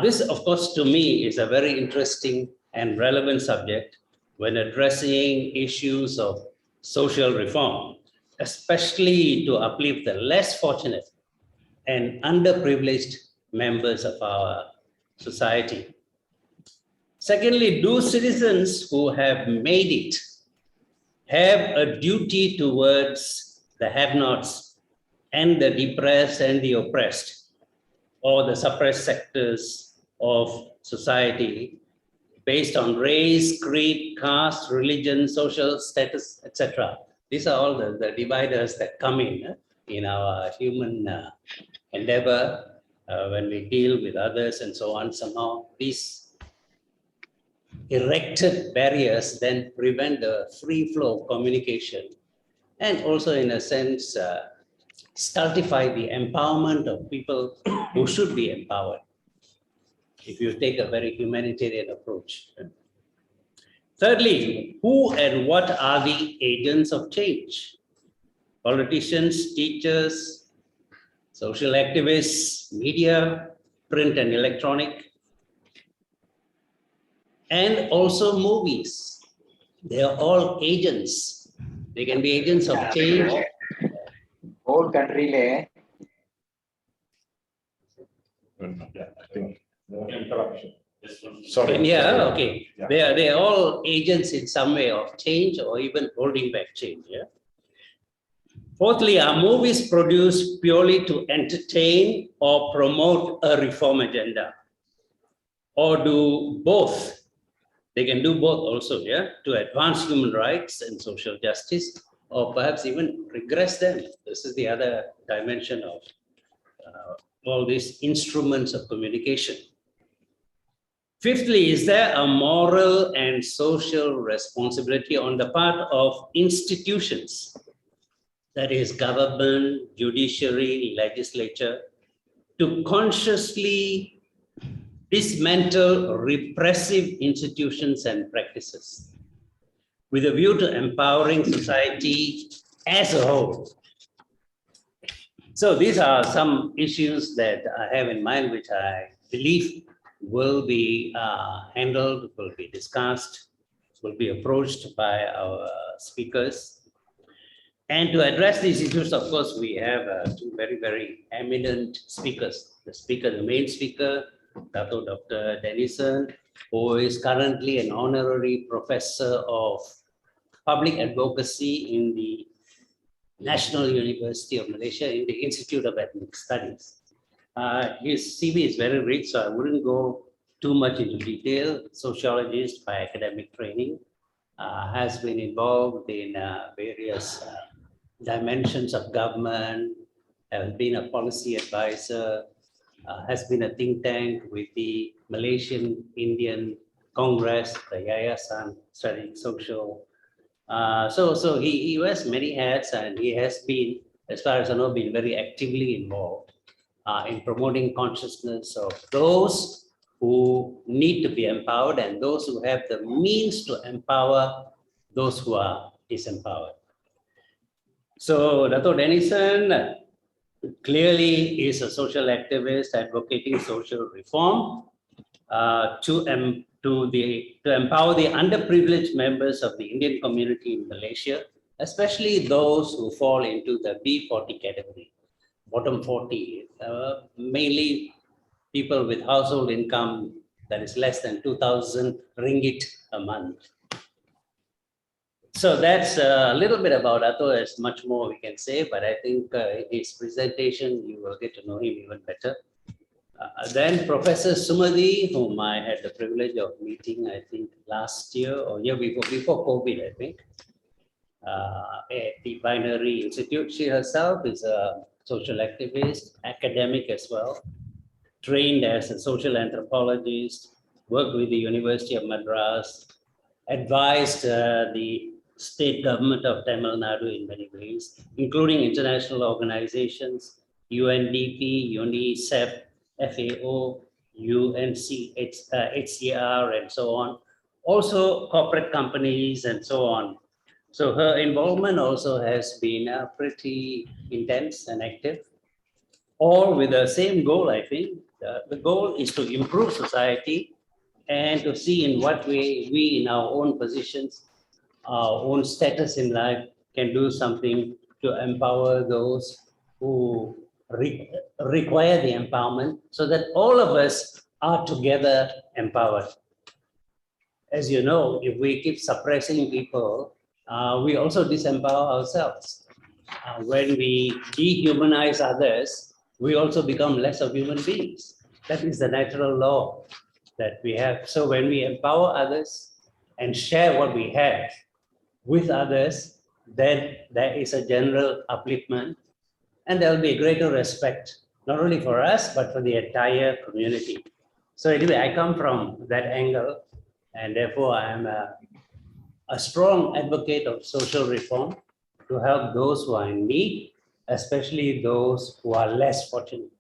This, of course, to me is a very interesting and relevant subject when addressing issues of social reform, especially to uplift the less fortunate and underprivileged members of our society. Secondly, do citizens who have made it have a duty towards the have-nots and the depressed and the oppressed, or the suppressed sectors of society based on race, creed, caste, religion, social status, etc. These are all the dividers that come in our human endeavor when we deal with others and so on. Somehow these erected barriers then prevent the free flow of communication, and also in a sense stultify the empowerment of people who should be empowered, if you take a very humanitarian approach. Thirdly, who and what are the agents of change? Politicians, teachers, social activists, media, print and electronic, and also movies. They are all agents. They can be agents of change. Whole country interruption. Sorry. Yeah, okay. Yeah. They are all agents in some way of change or even holding back change. Yeah. Fourthly, are movies produced purely to entertain or promote a reform agenda? Or do both? They can do both also, yeah, to advance human rights and social justice, or perhaps even regress them. This is the other dimension of all these instruments of communication. Fifthly, is there a moral and social responsibility on the part of institutions, that is government, judiciary, legislature, to consciously dismantle repressive institutions and practices with a view to empowering society as a whole? So these are some issues that I have in mind, which I believe will be handled, will be discussed, will be approached by our speakers. And to address these issues, of course, we have two very, very eminent speakers. The main speaker, Datuk Dr. Denison, who is currently an honorary professor of public advocacy in the National University of Malaysia in the Institute of Ethnic Studies. His CV is very rich, so I wouldn't go too much into detail. Sociologist by academic training, has been involved in various dimensions of government, has been a policy advisor, has been a think tank with the Malaysian Indian Congress, the Yayasan Studying Social. So he wears many hats, and he has been, as far as I know, been very actively involved in promoting consciousness of those who need to be empowered and those who have the means to empower those who are disempowered. So Datuk Denison clearly is a social activist advocating social reform to empower the underprivileged members of the Indian community in Malaysia, especially those who fall into the B40 category, bottom 40, mainly people with household income that is less than 2,000 ringgit a month. So that's a little bit about Dato'. There's much more we can say, but I think in his presentation, you will get to know him even better. Then Professor Sumathi, whom I had the privilege of meeting, I think last year or year before COVID, I think, at the Binary Institute. She herself is a social activist, academic as well, trained as a social anthropologist, worked with the University of Madras, advised the state government of Tamil Nadu in many ways, including international organizations, UNDP, UNICEF, FAO, HCR, and so on. Also corporate companies and so on. So her involvement also has been pretty intense and active, all with the same goal, I think, the goal is to improve society and to see in what way we in our own positions, our own status in life can do something to empower those who require the empowerment so that all of us are together empowered. As you know, if we keep suppressing people, we also disempower ourselves. When we dehumanize others, we also become less of human beings. That is the natural law that we have. So when we empower others and share what we have with others, then there is a general upliftment and there will be a greater respect, not only for us, but for the entire community. So anyway, I come from that angle, and therefore I am a strong advocate of social reform to help those who are in need, especially those who are less fortunate.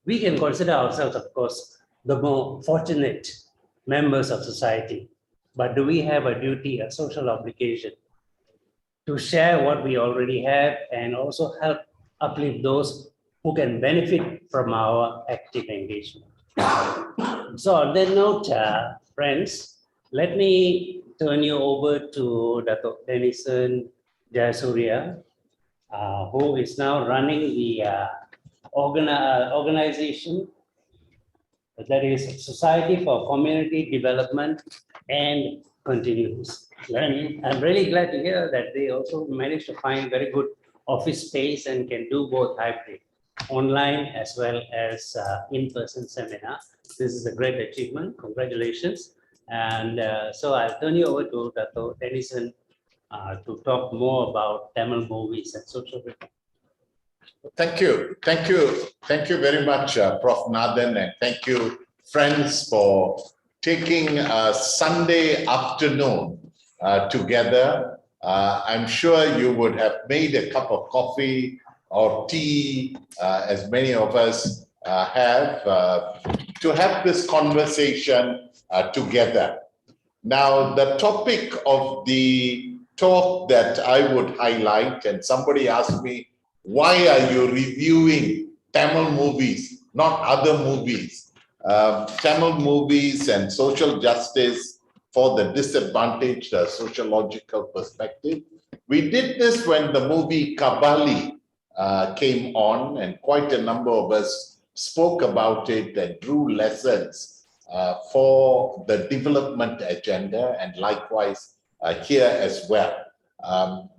We can consider ourselves, of course, the more fortunate members of society, but do we have a duty, a social obligation to share what we already have and also help uplift those who can benefit from our active engagement? So on that note, friends, let me turn you over to Datuk Denison Jayasooria, who is now running the organization that is Society for Community Development and Continuous Learning. I'm really glad to hear that they also managed to find very good office space and can do both hybrid, online as well as in-person seminar. This is a great achievement. Congratulations. And so I'll turn you over to Dr. Denison to talk more about Tamil movies and social reform. Thank you. Thank you. Thank you very much, Prof. Nathan, and thank you, friends, for taking a Sunday afternoon together. I'm sure you would have made a cup of coffee or tea, as many of us have, to have this conversation together. Now, the topic of the talk that I would highlight, and somebody asked me, why are you reviewing Tamil movies, not other movies? Tamil movies and social justice for the disadvantaged, sociological perspective. We did this when the movie Kabali came on, and quite a number of us spoke about it and drew lessons for the development agenda, and likewise here as well.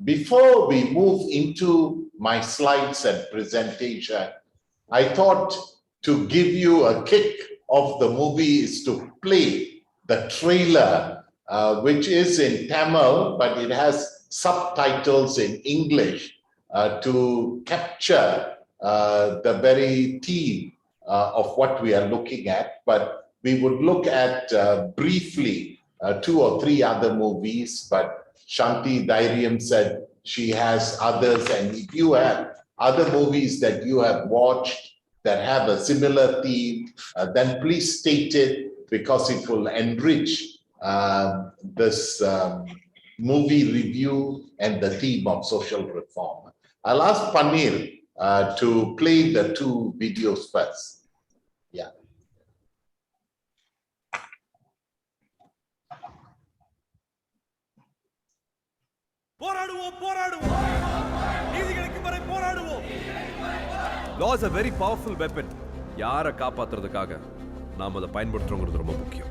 Before we move into my slides and presentation, I thought to give you a kick of the movie is to play the trailer, which is in Tamil, but it has subtitles in English to capture the very theme of what we are looking at. But we would look at briefly 2 or 3 other movies, but Shanti Dairiam said she has others, and if you have other movies that you have watched that have a similar theme, then please state it, because it will enrich this movie review and the theme of social reform. I'll ask Panir to play the 2 videos first. Yeah. Law is a very powerful weapon. யாரை காப்பாத்துறதுக்காக நாம அதை பயன்படுத்துறோங்கிறது ரொம்ப முக்கியம்.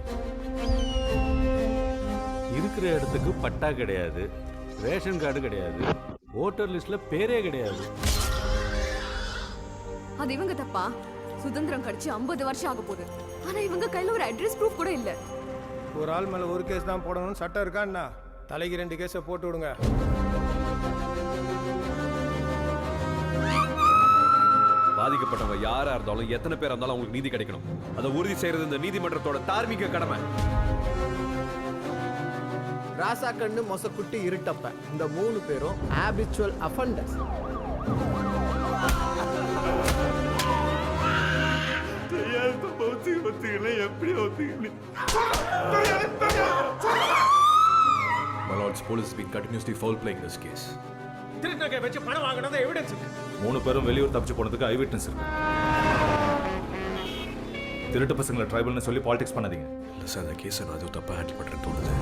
இருக்கிற இடத்துக்கு பட்டா கிடையாது, ration card கிடையாது, ஓட்டர் லிஸ்ட்ல பேரே கிடையாது. அது இவங்க தப்பா? சுதந்திரம் கடிச்சு 50 வருஷம் ஆக போகுது, ஆனா இவங்க கையில ஒரு அட்ரஸ் ப்ரூஃப் கூட இல்ல. ஒரு ஆள் மேல ஒரு கேஸ் தான் போடணும்னு சட்டம் இருக்கான்னா தலைக்கு 2 கேஸை போட்டு விடுங்க. பாதிக்கப்பட்டவங்க யாரா இருந்தாலும் எத்தனை பேர் இருந்தாலும் அவங்களுக்கு நீதி கிடைக்கணும். அதை உறுதி செய்யறது இந்த நீதிமன்றத்தோட தார்மீக கடமை. ராசா கண்ணு மொசக்குட்டி இருட்டப்ப இந்த 3 பேரும் habitual offenders. My lord's police has been continuously foul playing this case. திருநகை வச்சு பணம் வாங்குனது எவிடன்ஸ் இருக்கு. 3 பேரும் வெளியூர் தப்பிச்சு போனதுக்கு ஐ விட்னஸ் இருக்கு. திருட்டு பசங்களை ட்ரைபல்னு சொல்லி பாலிடிக்ஸ் பண்ணாதீங்க. இல்லை சார், அந்த கேஸை நான் அதுவும் தப்பாக ஹேண்டில் பண்ணுறேன்னு தோணுது.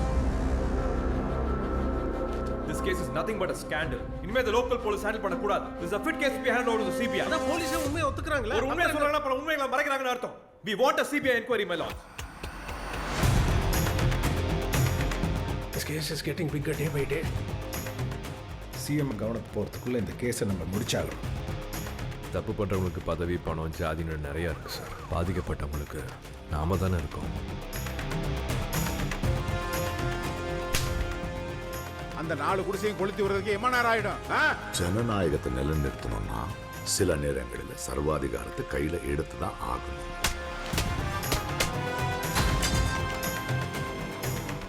This case is nothing but a scandal. இனிமே the local police handle பண்ணக்கூடாது. This is a fit case to be handed over to the CBI. அதான் போலீஸே உண்மையை ஒத்துக்கறாங்களே. ஒரு உண்மையை சொல்றாங்கன்னா அப்புறம் உண்மைகளை மறைக்கிறாங்கன்னு அர்த்தம். We want a CBI inquiry, my lord. This case is getting bigger day by day. CM கவனத்துக்கு போகிறதுக்குள்ளே இந்த கேஸை நம்ம முடிச்சாகணும். தப்பு பண்ணுறவங்களுக்கு பதவி, பணம், ஜாதின்னு நிறையா இருக்குது சார். பாதிக்கப்பட்டவங்களுக்கு நாம தானே இருக்கோம். அந்த 4 குடிசையும் கொளுத்தி விடுறதுக்கு எம்மா நேரம் ஆயிடும். ஜனநாயகத்தை நிலைநிறுத்தணும்னா சில நேரங்களில் சர்வாதிகாரத்தை கையில் எடுத்து தான் ஆகணும்.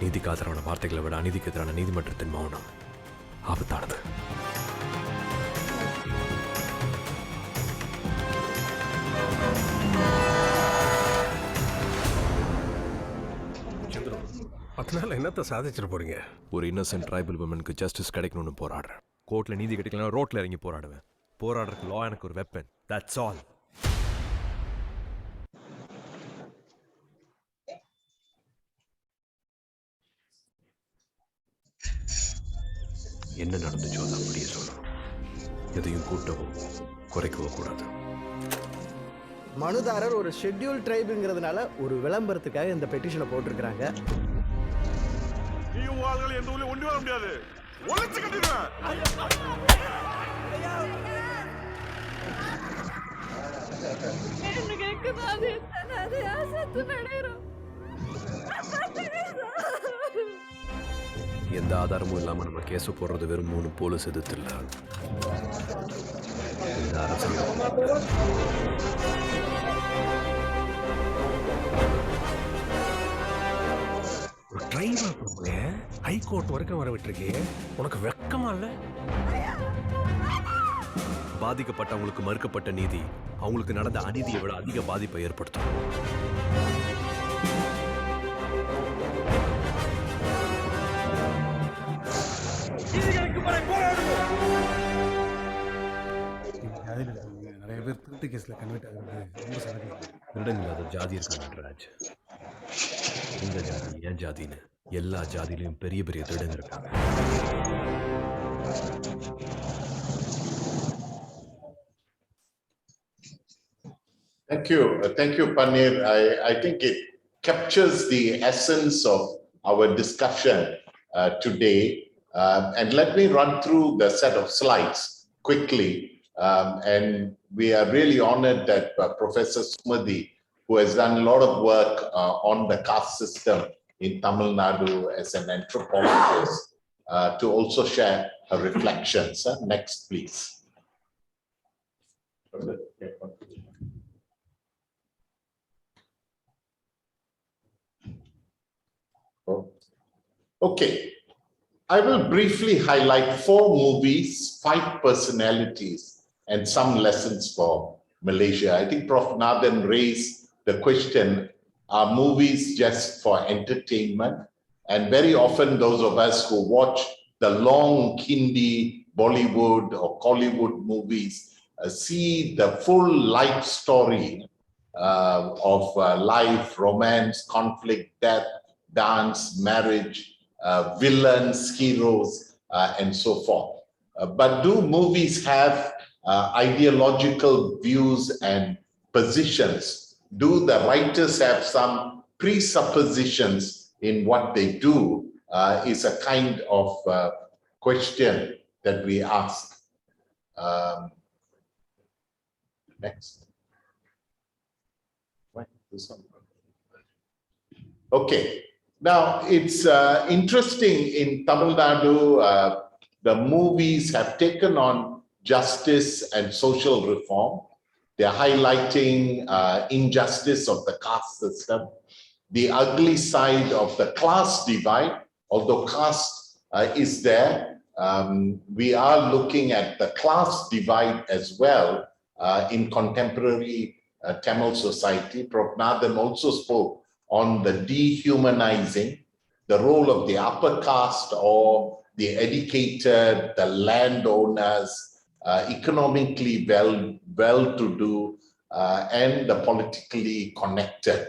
நீதிக்கு ஆதரவான வார்த்தைகளை விட அநீதிக்கு எதிரான நீதிமன்றத்தின் மௌனம் ஆபத்தானது. அதனால என்னத்தை சாதிச்சிட்டு போறீங்க? ஒரு இன்னசென்ட் ட்ரைபல் விமனுக்கு ஜஸ்டிஸ் கிடைக்கணும்னு போராடுறேன். கோர்ட்டில் நீதி கிடைக்கலன்னா ரோட்டில் இறங்கி போராடுவேன். போராடுறதுக்கு லா எனக்கு ஒரு வெப்பன். That's all. என்ன நடந்துச்சோ அதை அப்படியே சொல்லணும். எதையும் கூட்டவோ குறைக்கவோ கூடாது. மனுதாரர் ஒரு ஷெட்யூல் ட்ரைபுங்கிறதுனால ஒரு விளம்பரத்துக்காக இந்த பெட்டிஷனை போட்டிருக்கிறாங்க. நீ ஆளுகள் எந்த ஊர்ல ஒண்டி வர முடியாது. ஒளிச்சு கட்டிடுவேன். என்ன கேக்குதாது தனது ஆசத்து நடேரும். எந்த ஆதாரமும் இல்லாமல் நம்ம கேஸை போடுறது வெறும் 3 போலீஸ் எதிர்த்து இல்லை. இந்த அரசியல் ஒரு டிரைவர் போங்க ஹைகோர்ட் வரைக்கும் வர விட்டுருக்கே, உனக்கு வெக்கமா இல்லை? பாதிக்கப்பட்டவங்களுக்கு மறுக்கப்பட்ட நீதி அவங்களுக்கு நடந்த அநீதியை விட அதிக பாதிப்பை ஏற்படுத்தும். நிறைய பேர் திருட்டு கேஸ்ல கன்வெர்ட் ஆகுறது ரொம்ப சகஜம். திருடங்களாத ஜாதி இருக்காங்க நடராஜ். இந்த ஜாதி ஏன் ஜாதின்னு எல்லா ஜாதியிலையும் பெரிய பெரிய திருடங்க இருக்காங்க. Thank you, Panir. I think it captures the essence of our discussion today. And let me run through the set of slides quickly. And we are really honored that Professor Sumathi, who has done a lot of work on the caste system in Tamil Nadu as an anthropologist, to also share her reflections. Next, please. Okay. I will briefly highlight 4 movies, 5 personalities, and some lessons for Malaysia. I think Prof. Nathan raised the question, are movies just for entertainment? And very often those of us who watch the long Hindi, Bollywood or Hollywood movies see the full life story of life, romance, conflict, death, dance, marriage, villains, heroes, and so forth. But do movies have ideological views and positions? Do the writers have some presuppositions in what they do? Is a kind of question that we ask. Next. Okay. Now, it's interesting in Tamil Nadu, the movies have taken on justice and social reform. They're highlighting injustice of the caste system, the ugly side of the class divide. Although caste is there, we are looking at the class divide as well in contemporary Tamil society. Prof. Nathan also spoke on the dehumanizing, the role of the upper caste or the educated, the landowners, economically well-to-do, and the politically connected.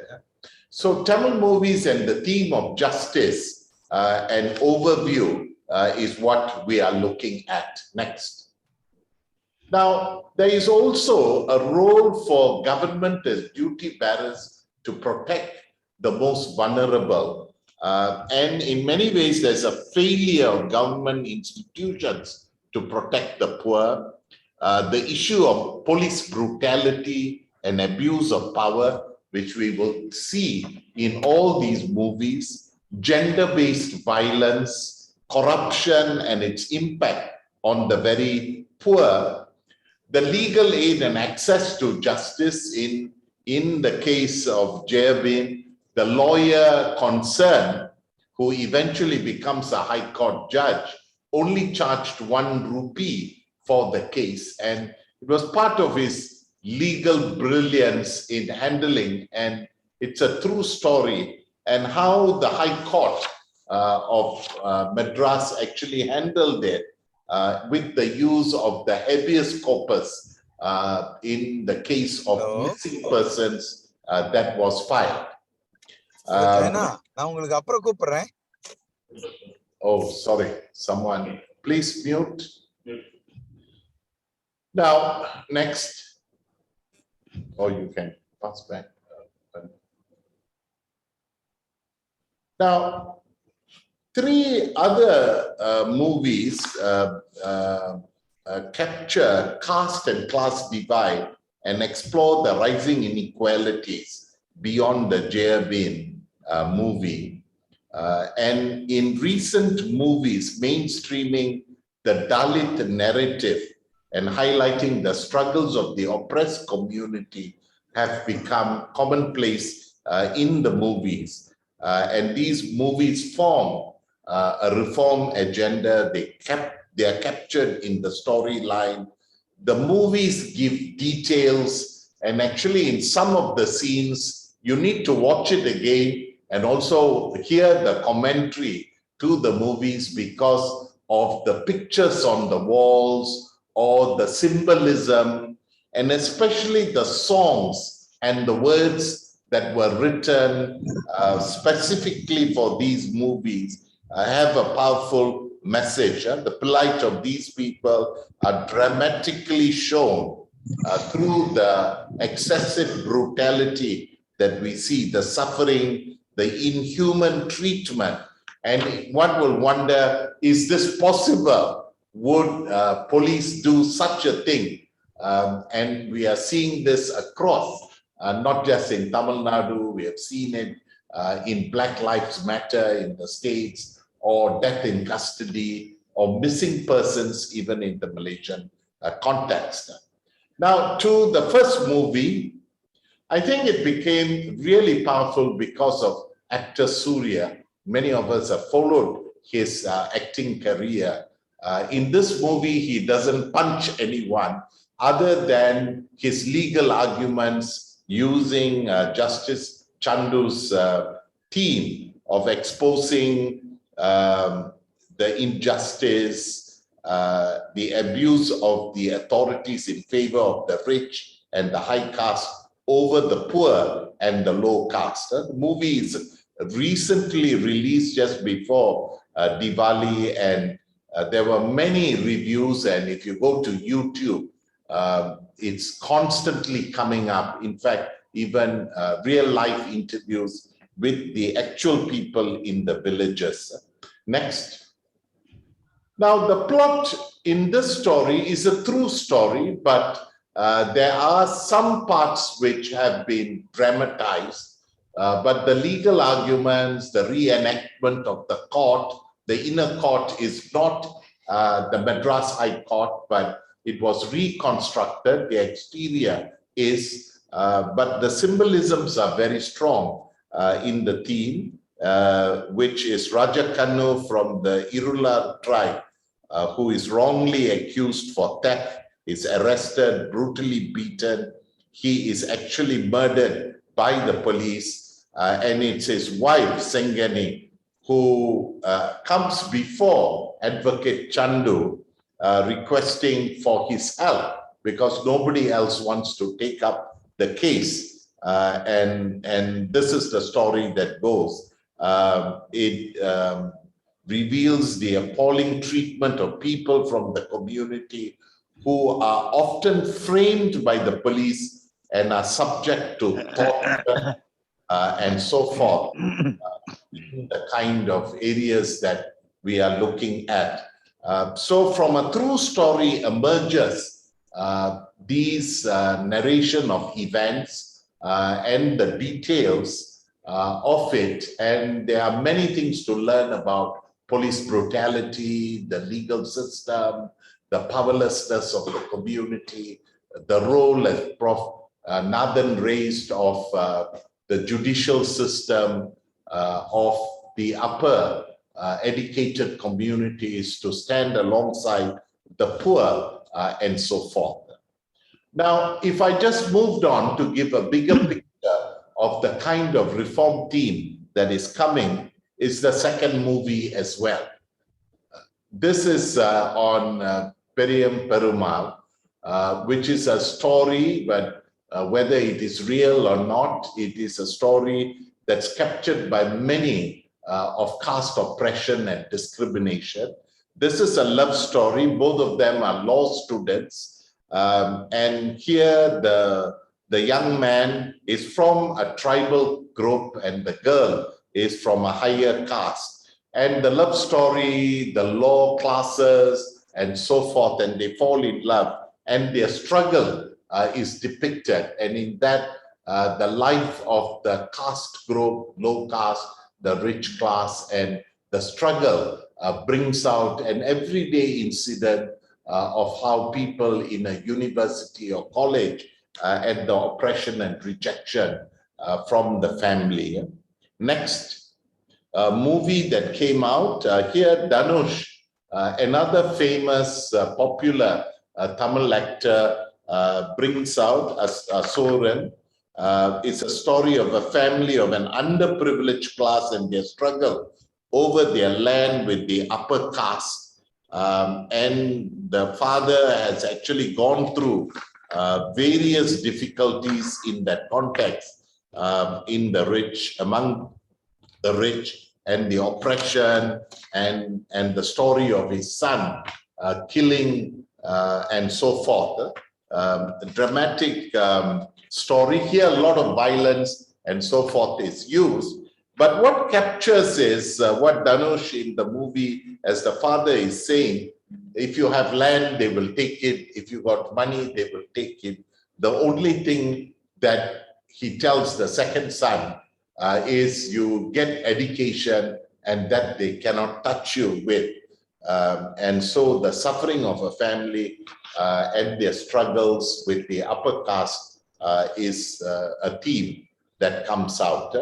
So Tamil movies and the theme of justice and overview is what we are looking at next. Now, there is also a role for government as duty bearers to protect the most vulnerable. And in many ways, there's a failure of government institutions to protect the poor. The issue of police brutality and abuse of power, which we will see in all these movies, gender-based violence, corruption and its impact on the very poor, the legal aid and access to justice in the case of Jayabin, the lawyer concerned, who eventually becomes a High Court judge, only charged 1 rupee for the case. And it was part of his legal brilliance in handling, and it's a true story, and how the High Court of Madras actually handled it with the use of the habeas corpus in the case of missing persons that was filed. Oh, sorry, someone, please mute. Now, next, or you can pass back. Now, 3 other movies capture caste and class divide and explore the rising inequalities beyond the Jayabin movie. And in recent movies, mainstreaming the Dalit narrative and highlighting the struggles of the oppressed community have become commonplace in the movies. And these movies form a reform agenda. They are captured in the storyline. The movies give details, and actually in some of the scenes, you need to watch it again and also hear the commentary to the movies because of the pictures on the walls or the symbolism, and especially the songs and the words that were written specifically for these movies have a powerful message. The plight of these people are dramatically shown through the excessive brutality that we see, the suffering, the inhuman treatment. And one will wonder, is this possible? Would police do such a thing? And we are seeing this across, not just in Tamil Nadu, we have seen it in Black Lives Matter in the States, or death in custody, or missing persons even in the Malaysian context. Now, to the first movie, I think it became really powerful because of actor Surya. Many of us have followed his acting career. In this movie, he doesn't punch anyone other than his legal arguments using Justice Chandu's theme of exposing the injustice, the abuse of the authorities in favor of the rich and the high caste over the poor and the low caste. The movie is recently released just before Diwali, and there were many reviews, and if you go to YouTube, it's constantly coming up. In fact, even real life interviews with the actual people in the villages. Next. Now, the plot in this story is a true story, but there are some parts which have been dramatized, but the legal arguments, the reenactment of the court, the inner court is not the Madras High Court, but it was reconstructed. The exterior is, but the symbolisms are very strong in the theme, which is Raja Kannu from the Irula tribe, who is wrongly accused for theft, is arrested, brutally beaten. He is actually murdered by the police, and it's his wife, Sengani, who comes before Advocate Chandu, requesting for his help because nobody else wants to take up the case. And this is the story that goes. It reveals the appalling treatment of people from the community who are often framed by the police and are subject to torture and so forth, the kind of areas that we are looking at. So from a true story emerges these narration of events and the details of it. And there are many things to learn about police brutality, the legal system, the powerlessness of the community, the role, as Prof. Nathan raised, of the judicial system, of the upper educated communities to stand alongside the poor, and so forth. Now, if I just moved on to give a bigger picture of the kind of reform theme that is coming, is the second movie as well. This is on Periyam Perumal, which is a story, but whether it is real or not, it is a story that's captured by many of caste oppression and discrimination. This is a love story. Both of them are law students. And here the young man is from a tribal group and the girl is from a higher caste. And the love story, the law classes and so forth, and they fall in love, and their struggle is depicted. And in that, the life of the caste group, low caste, the rich class, and the struggle brings out an everyday incident of how people in a university or college and the oppression and rejection from the family. Next movie that came out here, Dhanush, another famous popular Tamil actor, brings out Asuran. It's a story of a family of an underprivileged class and their struggle over their land with the upper caste. And the father has actually gone through various difficulties in that context, in the rich, among the rich, and the oppression, and the story of his son killing and so forth. A dramatic story here. A lot of violence and so forth is used. But what captures is what Dhanush in the movie, as the father is saying, if you have land, they will take it. If you got money, they will take it. The only thing that he tells the second son is you get education, and that they cannot touch you with. And so the suffering of a family and their struggles with the upper caste is a theme that comes out.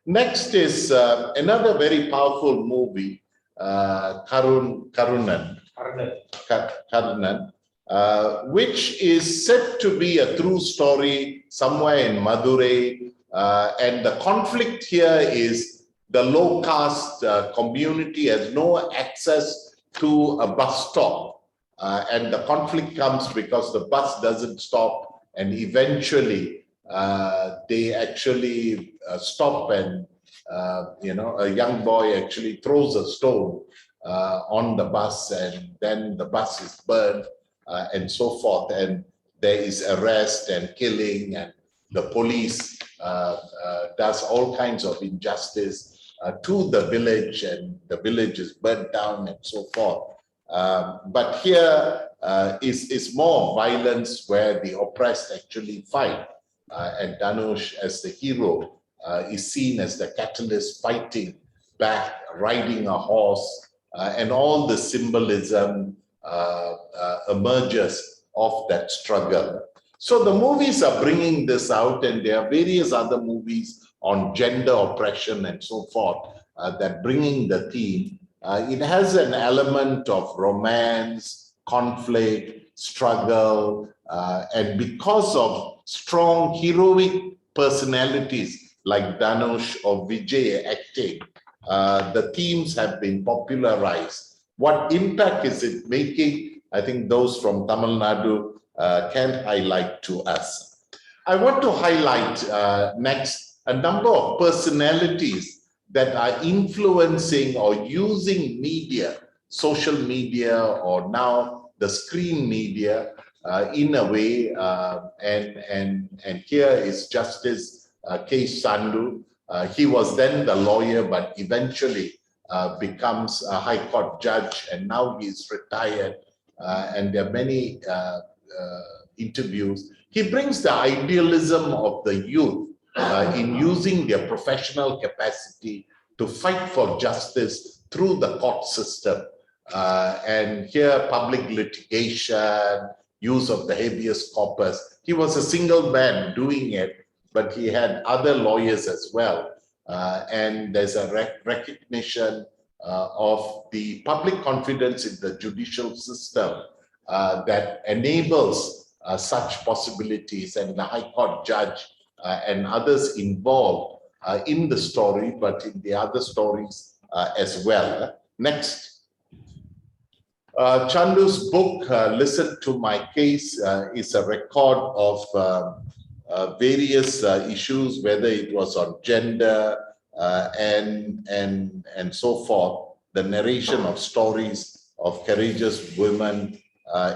Next is another very powerful movie, Karunan, which is said to be a true story somewhere in Madurai. And the conflict here is the low caste community has no access to a bus stop. And the conflict comes because the bus doesn't stop, and eventually they actually stop, and a young boy actually throws a stone on the bus, and then the bus is burned and so forth, and there is arrest and killing, and the police does all kinds of injustice to the village, and the village is burnt down and so forth. But here is more violence where the oppressed actually fight, and Dhanush as the hero is seen as the catalyst, fighting back, riding a horse, and all the symbolism emerges of that struggle. So the movies are bringing this out, and there are various other movies on gender oppression and so forth that bringing the theme. It has an element of romance, conflict, struggle, and because of strong heroic personalities like Dhanush or Vijay acting, the themes have been popularized. What impact is it making? I think those from Tamil Nadu can highlight to us. I want to highlight next a number of personalities that are influencing or using media, social media, or now the screen media in a way. And here is Justice K. Sandu. He was then the lawyer, but eventually becomes a High Court judge, and now he's retired. And there are many interviews. He brings the idealism of the youth in using their professional capacity to fight for justice through the court system. And here, public litigation, use of the habeas corpus. He was a single man doing it, but he had other lawyers as well. And there's a recognition of the public confidence in the judicial system that enables such possibilities, and the High Court judge and others involved in the story, but in the other stories as well. Next. Chandu's book, Listen to My Case, is a record of various issues, whether it was on gender and so forth, the narration of stories of courageous women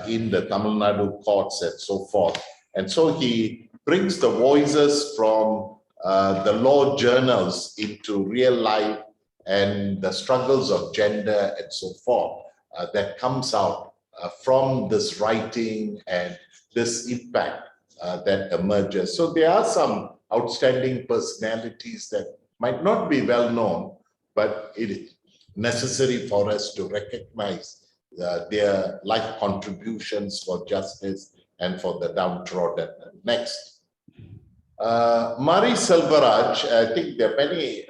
in the Tamil Nadu courts and so forth. And so he brings the voices from the law journals into real life and the struggles of gender and so forth that comes out from this writing and this impact that emerges. So there are some outstanding personalities that might not be well known, but it is necessary for us to recognize their life contributions for justice and for the downtrodden. Next. Mari Selvaraj, I think there are many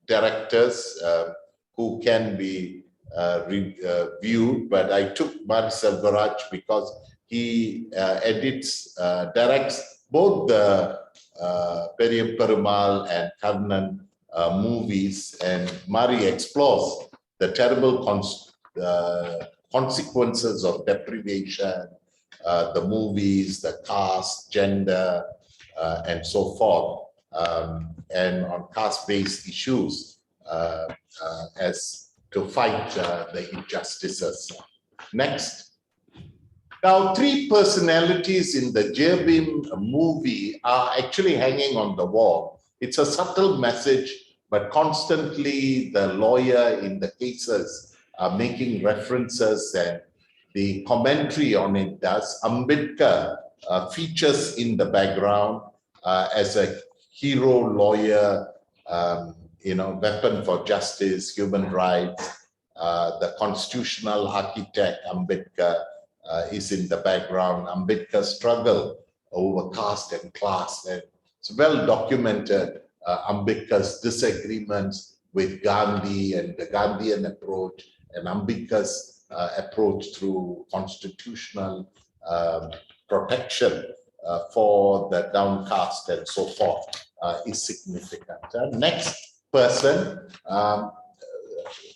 directors who can be viewed, but I took Mari Selvaraj because he directs both the Periyam Perumal and Karnan movies, and Mari explores the terrible consequences of deprivation, the movies, the caste, gender, and so forth, and on caste-based issues as to fight the injustices. Next. Now, three personalities in the Jebim movie are actually hanging on the wall. It's a subtle message, but constantly the lawyer in the cases are making references, and the commentary on it does. Ambedkar features in the background as a hero lawyer, weapon for justice, human rights. The constitutional architect Ambedkar is in the background. Ambedkar's struggle over caste and class, and it's well documented. Ambedkar's disagreements with Gandhi and the Gandhian approach, and Ambedkar's approach through constitutional protection for the downcast and so forth is significant. Next person,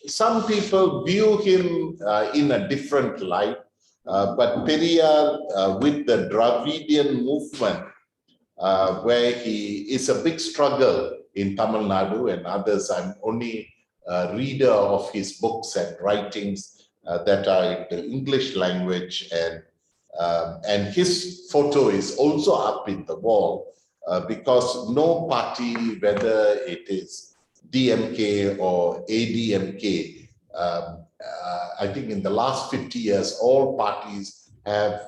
some people view him in a different light, but Periyar with the Dravidian movement, where he is a big struggle in Tamil Nadu and others. I'm only a reader of his books and writings that are in the English language, and his photo is also up in the wall because no party, whether it is DMK or ADMK, I think in the last 50 years, all parties have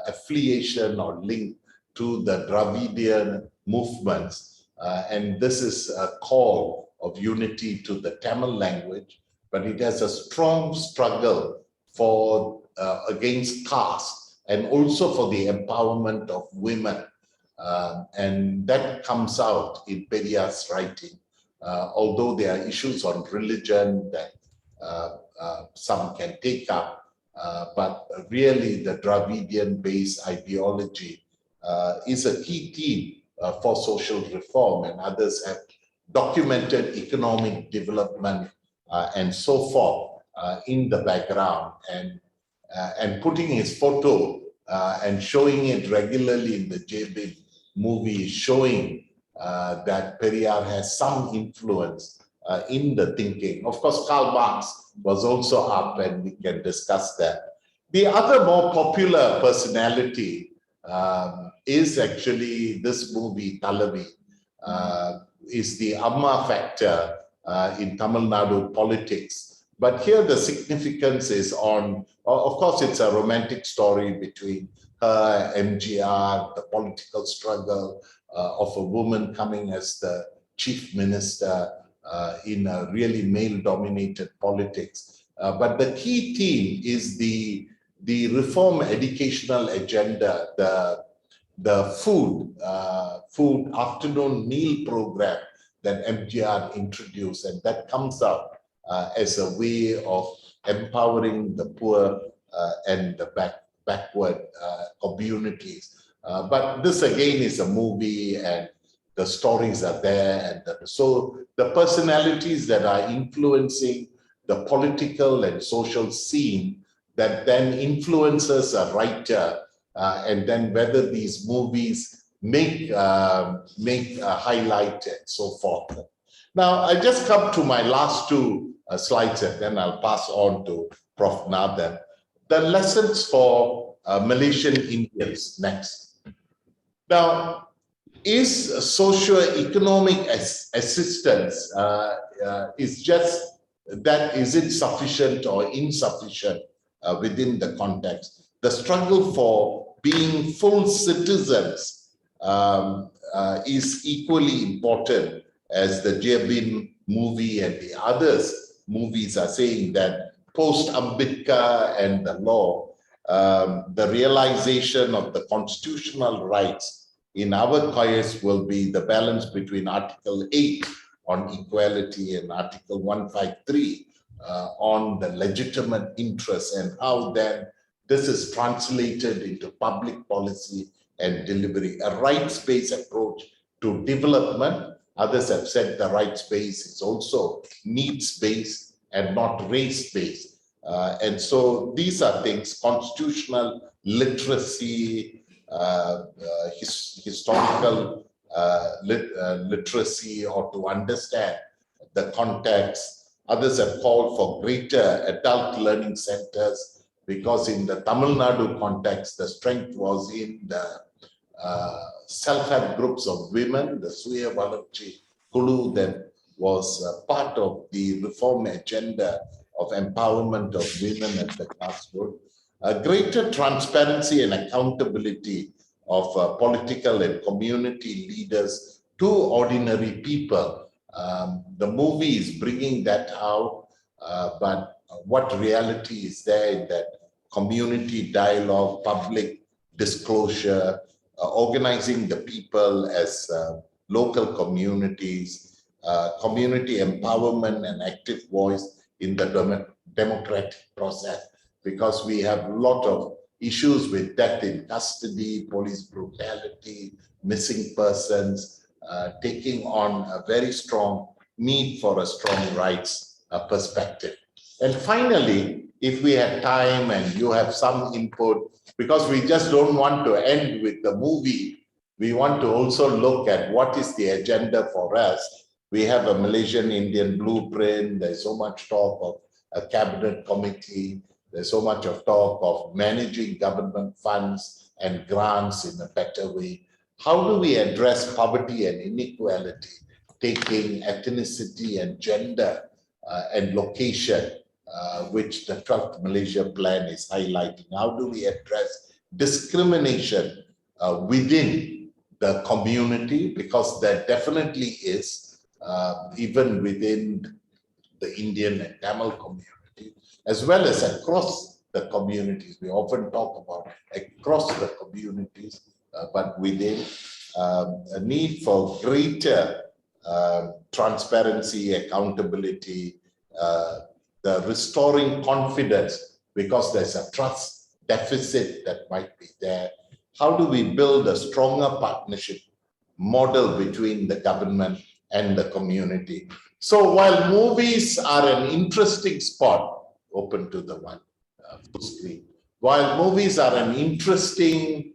affiliation or link to the Dravidian movements. And this is a call of unity to the Tamil language, but it has a strong struggle for against caste and also for the empowerment of women. And that comes out in Periyar's writing, although there are issues on religion that some can take up, but really the Dravidian-based ideology is a key theme for social reform, and others have documented economic development and so forth in the background, and putting his photo and showing it regularly in the JB movie showing that Periyar has some influence in the thinking. Of course, Karl Marx was also up, and we can discuss that. The other more popular personality is actually this movie, Talavi, is the Amma factor in Tamil Nadu politics. But here the significance is on, of course, it's a romantic story between her, MGR, the political struggle of a woman coming as the chief minister in a really male-dominated politics. But the key theme is the reform educational agenda, the food afternoon meal program that MGR introduced, and that comes up as a way of empowering the poor and the backward communities. But this again is a movie, and the stories are there, and so the personalities that are influencing the political and social scene that then influences a writer, and then whether these movies make a highlight and so forth. Now, I just come to my last two slides, and then I'll pass on to Prof. Nathan. The lessons for Malaysian Indians next. Now, is socio-economic assistance, is it sufficient or insufficient within the context? The struggle for being full citizens is equally important, as the Jabin movie and the others movies are saying, that post-Ambedkar and the law, the realization of the constitutional rights in our case will be the balance between Article 8 on equality and Article 153 on the legitimate interests, and how then this is translated into public policy and delivery. A rights-based approach to development. Others have said the rights-based is also needs-based and not race-based. And so these are things: constitutional literacy, historical literacy, or to understand the context. Others have called for greater adult learning centers, because in the Tamil Nadu context, the strength was in the self-help groups of women, the Suya Valarchi Kulu, that was part of the reform agenda of empowerment of women at the grassroots. Greater transparency and accountability of political and community leaders to ordinary people. The movie is bringing that out, but what reality is there in that community dialogue, public disclosure, organizing the people as local communities, community empowerment and active voice in the democratic process, because we have a lot of issues with death in custody, police brutality, missing persons, taking on a very strong need for a strong rights perspective. And finally, if we have time and you have some input, because we just don't want to end with the movie, we want to also look at what is the agenda for us. We have a Malaysian Indian blueprint. There's so much talk of a cabinet committee. There's so much of talk of managing government funds and grants in a better way. How do we address poverty and inequality, taking ethnicity and gender and location, which the 12th Malaysia Plan is highlighting? How do we address discrimination within the community? Because there definitely is, even within the Indian and Tamil community, as well as across the communities. We often talk about across the communities, but within a need for greater transparency, accountability, the restoring confidence, because there's a trust deficit that might be there. How do we build a stronger partnership model between the government and the community? So while movies are an interesting spot, open to the one full screen. While movies are an interesting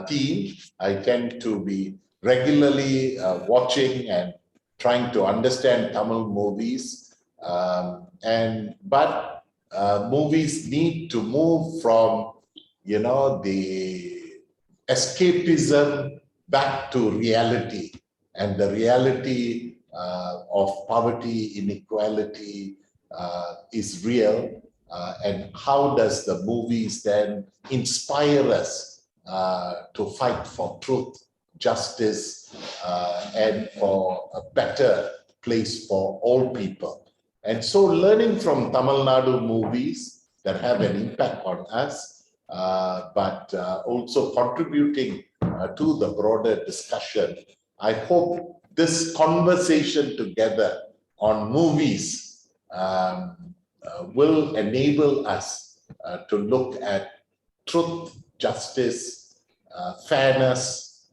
theme, I tend to be regularly watching and trying to understand Tamil movies. But movies need to move from, the escapism back to reality, and the reality of poverty, inequality is real. And how does the movies then inspire us to fight for truth, justice, and for a better place for all people? And so learning from Tamil Nadu movies that have an impact on us, but also contributing to the broader discussion, I hope this conversation together on movies will enable us to look at truth, justice, fairness,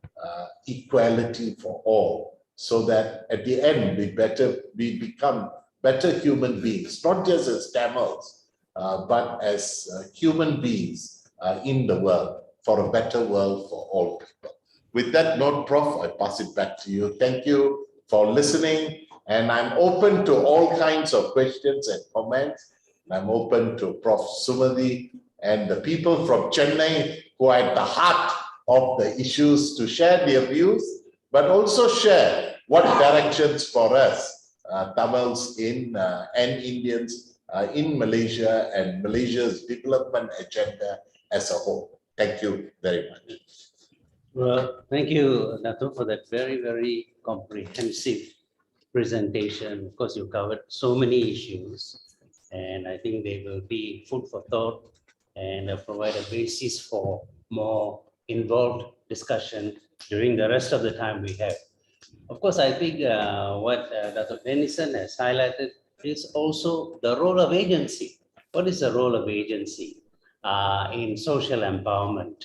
equality for all, so that at the end we become better human beings, not just as Tamils, but as human beings in the world, for a better world for all people. With that note, Prof, I pass it back to you. Thank you for listening, and I'm open to all kinds of questions and comments. I'm open to Prof Sumathi and the people from Chennai who are at the heart of the issues to share their views, but also share what directions for us, Tamils and Indians in Malaysia, and Malaysia's development agenda as a whole. Thank you very much. Well, thank you, Datuk, for that very, very comprehensive presentation. Of course, you covered so many issues, and I think they will be food for thought and provide a basis for more involved discussion during the rest of the time we have. Of course, I think what Dr. Denison has highlighted is also the role of agency. What is the role of agency in social empowerment?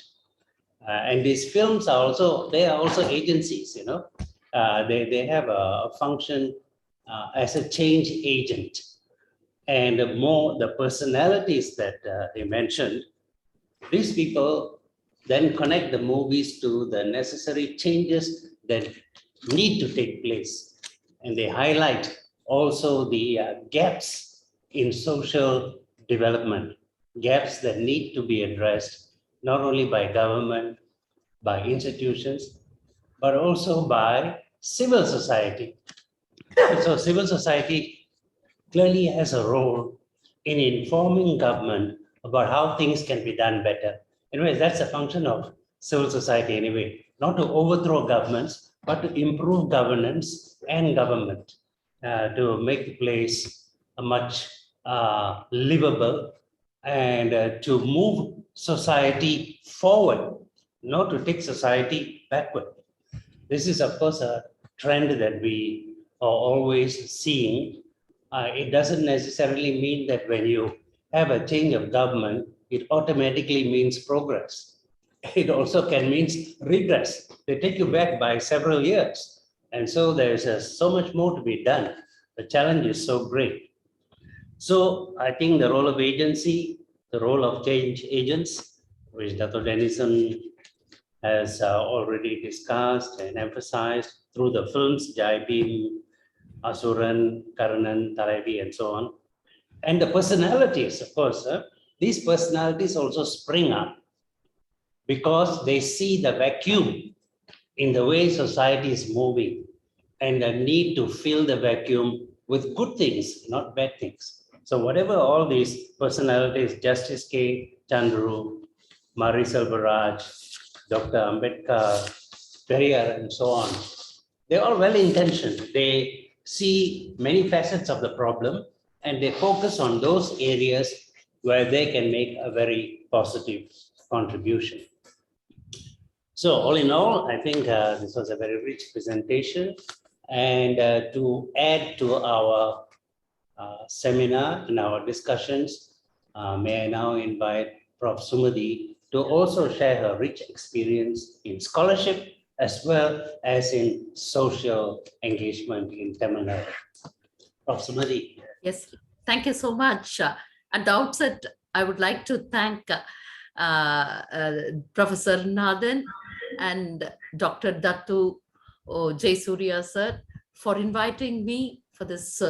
And these films are also, they are also agencies, they have a function as a change agent. And more the personalities that they mentioned, these people then connect the movies to the necessary changes that need to take place. And they highlight also the gaps in social development, gaps that need to be addressed, not only by government, by institutions, but also by civil society. So civil society clearly has a role in informing government about how things can be done better. Anyways, that's a function of civil society anyway, not to overthrow governments, but to improve governance and government, to make the place a much livable, and to move society forward, not to take society backward. This is, of course, a trend that we are always seeing. It doesn't necessarily mean that when you have a change of government, it automatically means progress. It also can mean regress. They take you back by several years. And so there's so much more to be done. The challenge is so great. So I think the role of agency, the role of change agents, which Dr. Denison has already discussed and emphasized through the films, Jai Bhim, Asuran, Karanan, Taravi, and so on. And the personalities, of course, these personalities also spring up because they see the vacuum in the way society is moving and the need to fill the vacuum with good things, not bad things. So whatever all these personalities, Justice K. Chandru, Mari Selvaraj, Dr. Ambedkar, Periyar, and so on, they're all well-intentioned. They see many facets of the problem and they focus on those areas where they can make a very positive contribution. So all in all, I think this was a very rich presentation. And to add to our seminar and our discussions, may I now invite Prof. Sumathi to also share her rich experience in scholarship as well as in social engagement in Tamil Nadu. Prof. Sumathi. Yes, thank you so much. At the outset, I would like to thank Professor Nathan and Dr. Datuk Jayasooria sir for inviting me for this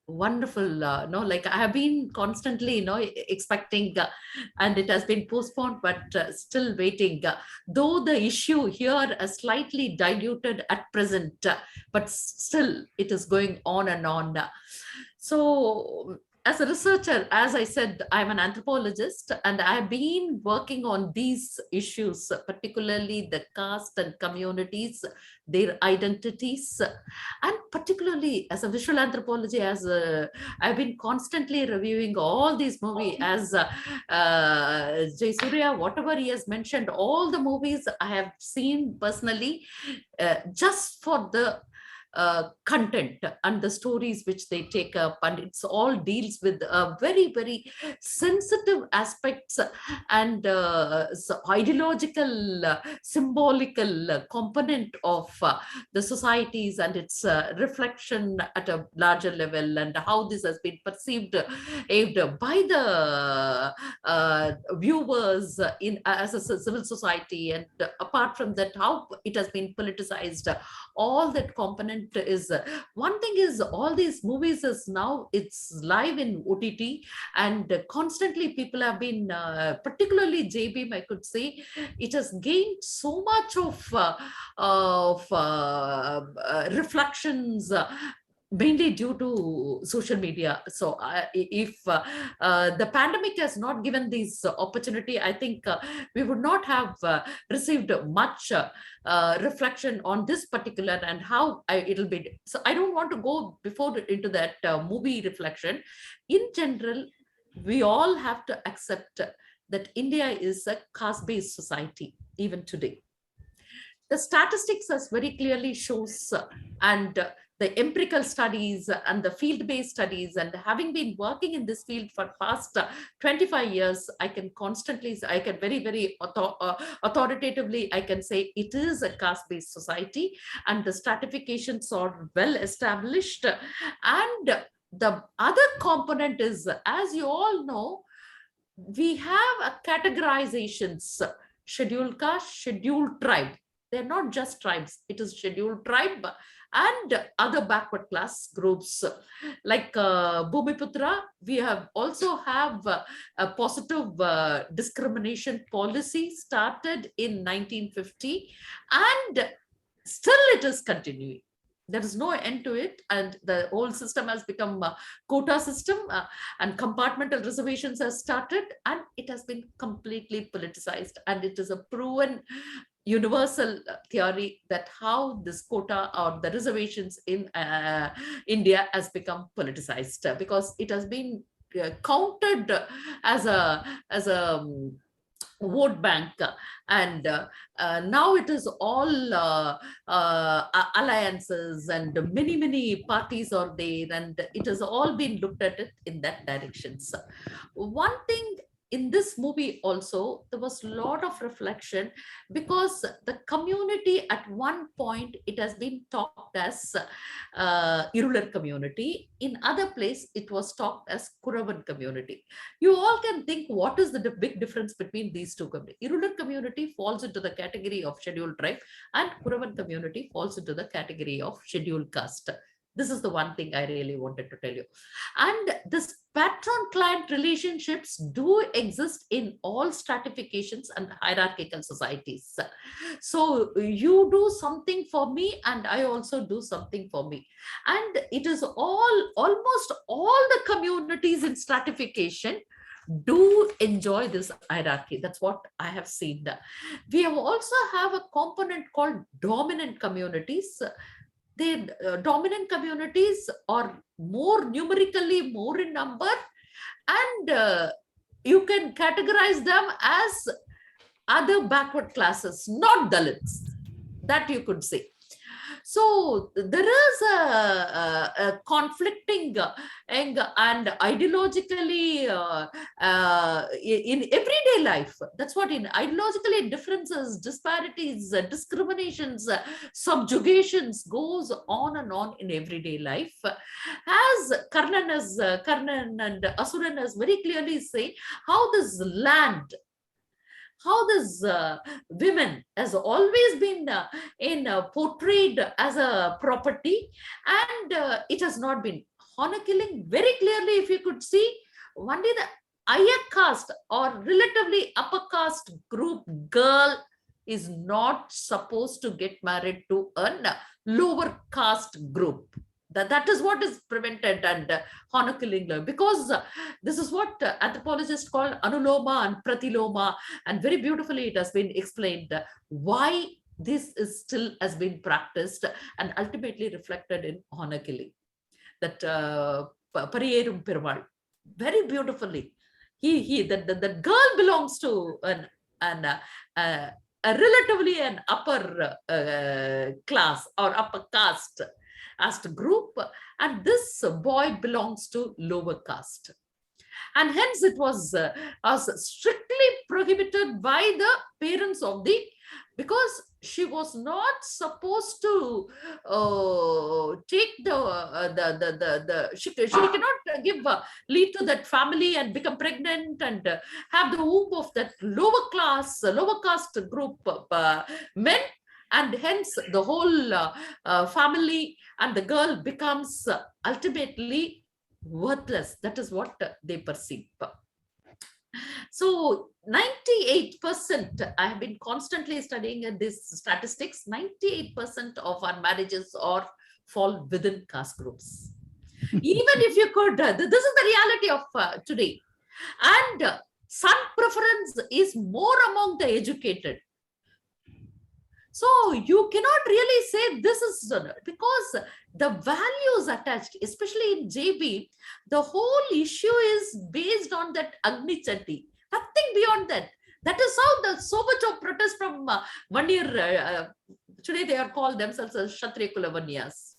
wonderful, like I have been constantly, expecting, and it has been postponed, but still waiting. Though the issue here is slightly diluted at present, but still it is going on and on. So as a researcher, as I said, I'm an anthropologist and I've been working on these issues, particularly the caste and communities, their identities, and particularly as a visual anthropology, I've been constantly reviewing all these movies as Jayasooria, whatever he has mentioned, all the movies I have seen personally, just for the content and the stories which they take up, and it's all deals with very, very sensitive aspects and ideological, symbolical component of the societies and its reflection at a larger level, and how this has been perceived by the viewers as a civil society, and apart from that, how it has been politicized. All that component is one thing. Is all these movies is now it's live in OTT, and constantly people have been, particularly JB, I could say, it has gained so much of reflections, mainly due to social media. So if the pandemic has not given this opportunity, I think we would not have received much reflection on this particular and how it'll be. So I don't want to go before into that movie reflection. In general, we all have to accept that India is a caste-based society even today. The statistics as very clearly shows, and the empirical studies and the field-based studies, and having been working in this field for past 25 years, I can very, very authoritatively, I can say it is a caste-based society, and the stratifications are well established. And the other component is, as you all know, we have categorizations: scheduled caste, scheduled tribe. They're not just tribes, it is scheduled tribe and other backward class groups. Like Bhumiputra, we have also have a positive discrimination policy started in 1950, and still it is continuing. There is no end to it, and the whole system has become a quota system, and compartmental reservations have started, and it has been completely politicized, and it is a proven universal theory that how this quota or the reservations in India has become politicized, because it has been counted as a vote bank, and now it is all alliances, and many parties are there, and it has all been looked at it in that direction. So one thing in this movie also, there was a lot of reflection, because the community at one point, it has been talked as Irular community. In other place, it was talked as Kuravan community. You all can think, what is the big difference between these two communities? Irular community falls into the category of scheduled tribe, and Kuravan community falls into the category of scheduled caste. This is the one thing I really wanted to tell you. And this patron-client relationships do exist in all stratifications and hierarchical societies. So you do something for me, and I also do something for me. And it is almost all the communities in stratification do enjoy this hierarchy. That's what I have seen. We have also have a component called dominant communities. The dominant communities are more numerically more in number, and you can categorize them as other backward classes, not Dalits, that you could say. So there is a conflicting and ideologically in everyday life. That's what in ideologically differences, disparities, discriminations, subjugations goes on and on in everyday life. As Karnan and Asuran has very clearly say how this land how this women has always been portrayed as a property, and it has not been. Honor killing, very clearly, if you could see, only the higher caste or relatively upper caste group girl is not supposed to get married to a lower caste group. That is what is prevented and honor killing, because this is what anthropologists call anuloma and pratiloma, and very beautifully it has been explained why this is still has been practiced and ultimately reflected in honor killing. That Pariyerum Perumal, very beautifully, the girl belongs to a relatively an upper class or upper caste group, and this boy belongs to lower caste, and hence it was strictly prohibited by the parents of because she was not supposed to take she cannot give lead to that family and become pregnant and have the womb of that lower caste group men, and hence the whole family and the girl becomes ultimately worthless. That is what they perceive. So 98%, I have been constantly studying these statistics, 98% of our marriages fall within caste groups. Even if you could, this is the reality of today. And son preference is more among the educated. So you cannot really say this is because the values attached, especially in JB, the whole issue is based on that Agni Chatti. Nothing beyond that. That is how the so much of protest from 1 year, today they are called themselves as Kshatriya Kulavanyas.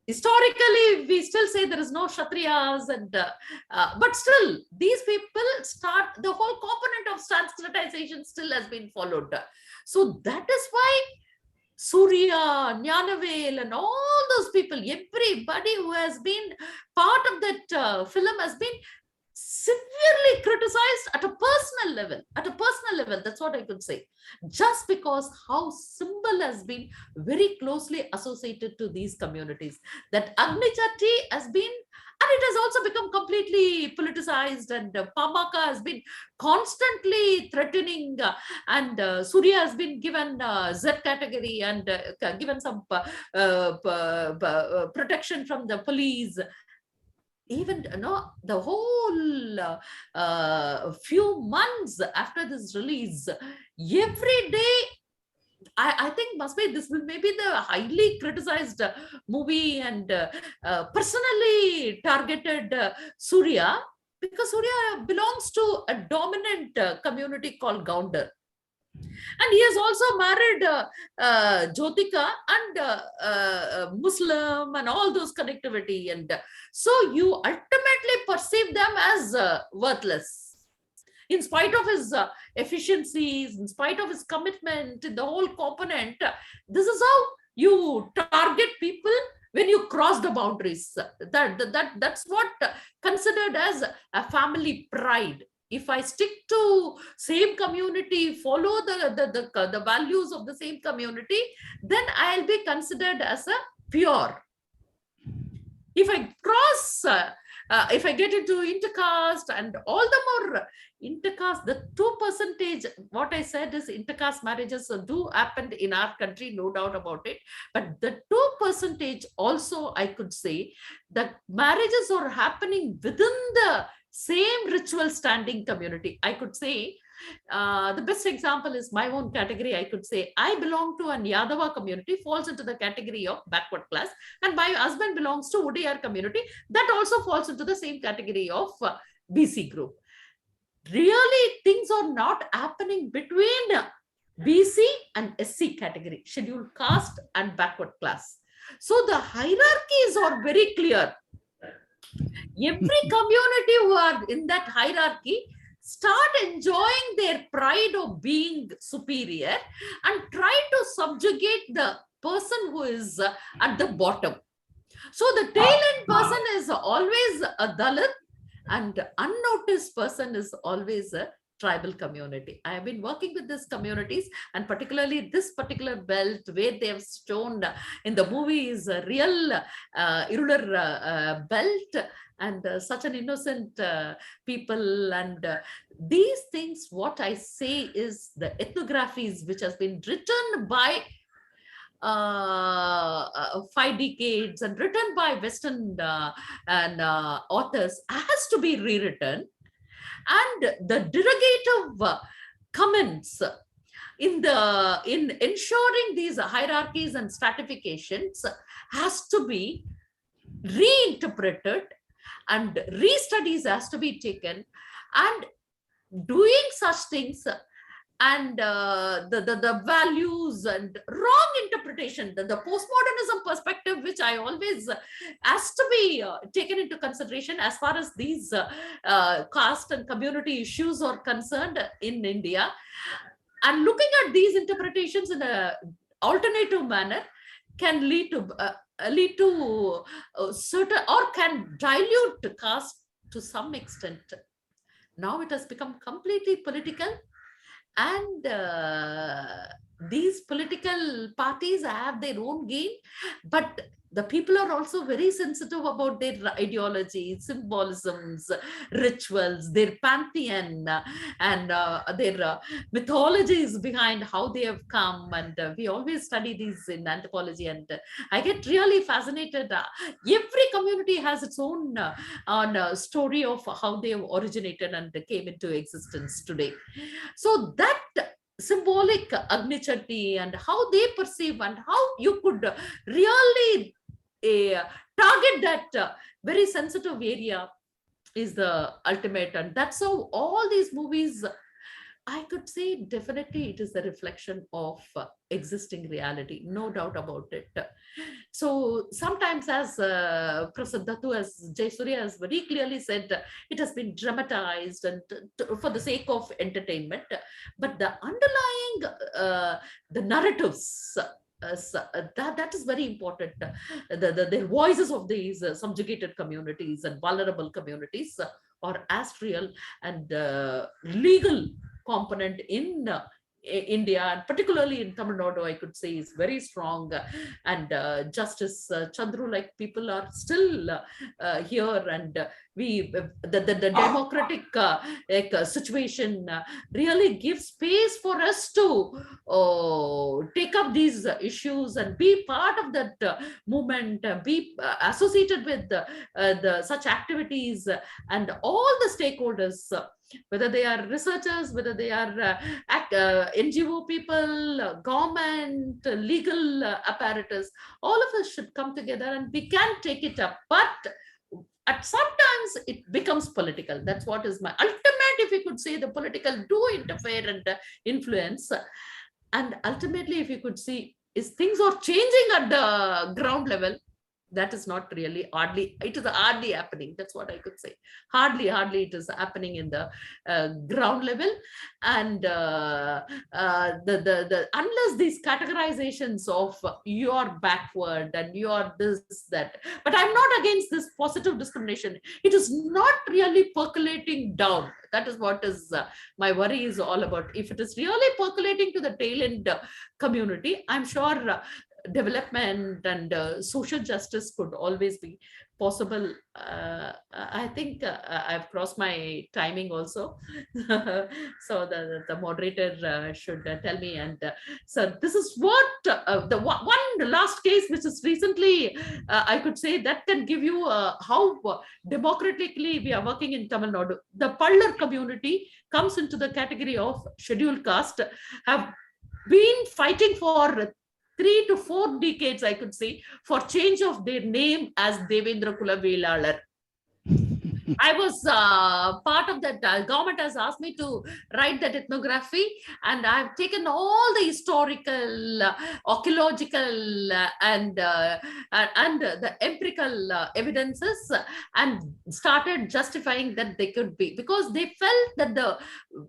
Historically, we still say there is no Kshatriyas, and but still, these people start, the whole component of Sanskritization still has been followed. So that is why Surya, Jnanavel, and all those people, everybody who has been part of that film has been severely criticized at a personal level. That's what I could say, just because how symbol has been very closely associated to these communities. That Agni Chatti has been, and it has also become completely politicized, and Pamaka has been constantly threatening, and Surya has been given Z category and given some protection from the police. Even the whole few months after this release, every day, I think must be this will maybe the highly criticized movie, and personally targeted Surya, because Surya belongs to a dominant community called Gounder. And he has also married Jyotika and Muslim and all those connectivity. And so you ultimately perceive them as worthless. In spite of his efficiencies, in spite of his commitment, the whole component, this is how you target people when you cross the boundaries. That's what considered as a family pride. If I stick to same community, follow the values of the same community, then I'll be considered as a pure. If I cross, if I get into intercaste, and all the more intercaste, the 2%, what I said is intercaste marriages do happen in our country, no doubt about it. But the 2% also, I could say that marriages are happening within the same ritual standing community. I could say the best example is my own category. I could say I belong to an Yadava community, falls into the category of backward class, and my husband belongs to Udayar community, that also falls into the same category of BC group. Really, things are not happening between BC and SC category, scheduled caste and backward class. So the hierarchies are very clear. Every community who are in that hierarchy start enjoying their pride of being superior and try to subjugate the person who is at the bottom. So the tail end person is always a Dalit, and unnoticed person is always a tribal community. I have been working with these communities, and particularly this particular belt where they have shown in the movie is a real irregular belt, and such an innocent people. And these things, what I say is the ethnographies which has been written by 5 decades and written by Western and authors has to be rewritten, and the derogative comments in ensuring these hierarchies and stratifications has to be reinterpreted, and restudies has to be taken, and doing such things and the values and wrong interpretation, the postmodernism perspective, which I always has to be taken into consideration as far as these caste and community issues are concerned in India. And looking at these interpretations in an alternative manner can lead to certain, or can dilute caste to some extent. Now it has become completely political, and these political parties have their own gain, but the people are also very sensitive about their ideology, symbolisms, rituals, their pantheon, and their mythologies behind how they have come. And we always study these in anthropology, and I get really fascinated. Every community has its own story of how they have originated and came into existence today. So that symbolic Agni Chatti and how they perceive, and how you could really target that very sensitive area is the ultimate. And that's how all these movies, I could say definitely it is the reflection of existing reality, no doubt about it. So sometimes, as Professor Datuk, as Jayasooria has very clearly said, it has been dramatized and for the sake of entertainment, but the underlying the narratives, that is very important. The voices of these subjugated communities and vulnerable communities are as real, and legal component in India, and particularly in Tamil Nadu, I could say is very strong. And Justice Chandru, like people are still here, and the democratic situation really gives space for us to take up these issues and be part of that movement, be associated with such activities, and all the stakeholders, whether they are researchers, whether they are NGO people, government, legal apparatus, all of us should come together and we can take it up. But at sometimes it becomes political. That's what is my ultimate, if you could say, the political do interfere and influence. And ultimately, if you could see, is things are changing at the ground level. That is not really hardly, it is hardly happening. That's what I could say. Hardly it is happening in the ground level. And unless these categorizations of you are backward and you are this, that, but I'm not against this positive discrimination. It is not really percolating down. That is what is my worry is all about. If it is really percolating to the tail end community, I'm sure development and social justice could always be possible. I think I've crossed my timing also. So the moderator should tell me. And so this is what the one last case, which is recently, I could say that can give you how democratically we are working in Tamil Nadu. The Pallar community comes into the category of scheduled caste, have been fighting for 3 to 4 decades, I could say, for change of their name as Devendra Kula Velalar. I was part of that. Government has asked me to write that ethnography, and I've taken all the historical, archaeological, and the empirical evidences, and started justifying that they could be, because they felt that the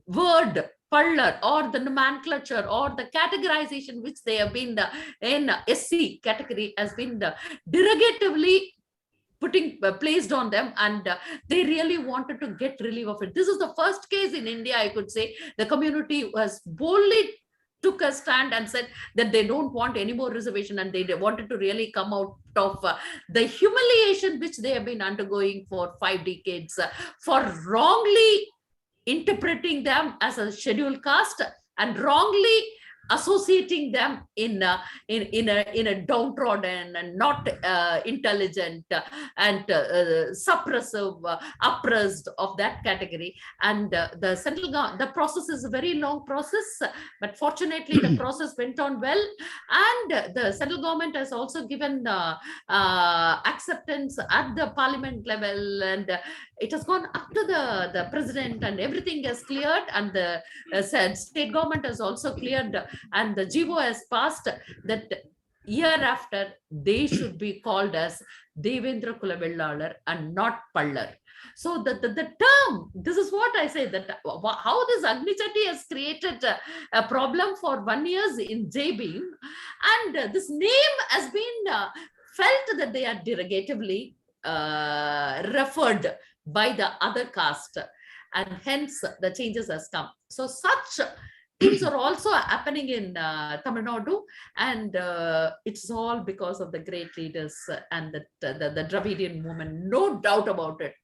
word Pallar or the nomenclature or the categorization which they have been in SC category has been derogatively placed on them, and they really wanted to get relief of it. This is the first case in India, I could say, the community was boldly took a stand and said that they don't want any more reservation, and they wanted to really come out of the humiliation which they have been undergoing for 5 decades for wrongly interpreting them as a scheduled caste and wrongly associating them in a downtrodden and not intelligent and suppressive, oppressed of that category. And the central government, the process is a very long process, but fortunately the process went on well, and the central government has also given acceptance at the parliament level, and it has gone up to the president, and everything is cleared, and the state government has also cleared, and the GO has passed that year after they should be called as Devendra Kulavellalar and not Pallar. So the term, this is what I say, that how this Agnichatti has created a problem for 1 year in JB, and this name has been felt that they are derogatively referred by the other caste, and hence the changes has come. So such things are also happening in Tamil Nadu, and it's all because of the great leaders and the Dravidian movement, no doubt about it.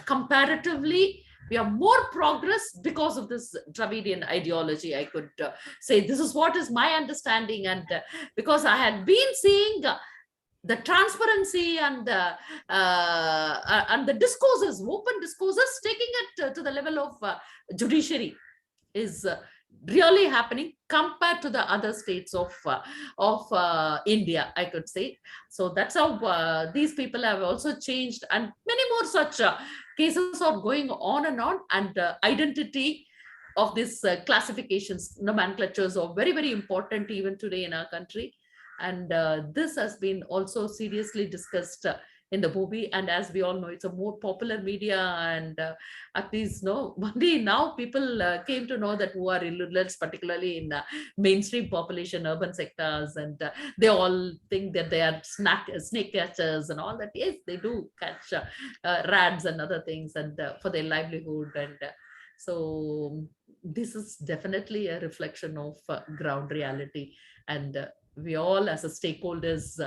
Comparatively, we have more progress because of this Dravidian ideology, I could say. This is what is my understanding, and because I had been seeing the transparency and the discourses, open discourses, taking it to the level of judiciary is really happening compared to the other states of India, I could say. So that's how these people have also changed, and many more such cases are going on, and identity of these classifications, nomenclatures are very, very important even today in our country. And this has been also seriously discussed in the movie, and as we all know, it's a more popular media, and at least only now people came to know that who are illiterates, particularly in mainstream population, urban sectors, and they all think that they are snake catchers and all that. Yes, they do catch rats and other things, and for their livelihood, and so this is definitely a reflection of ground reality, and we all as a stakeholders,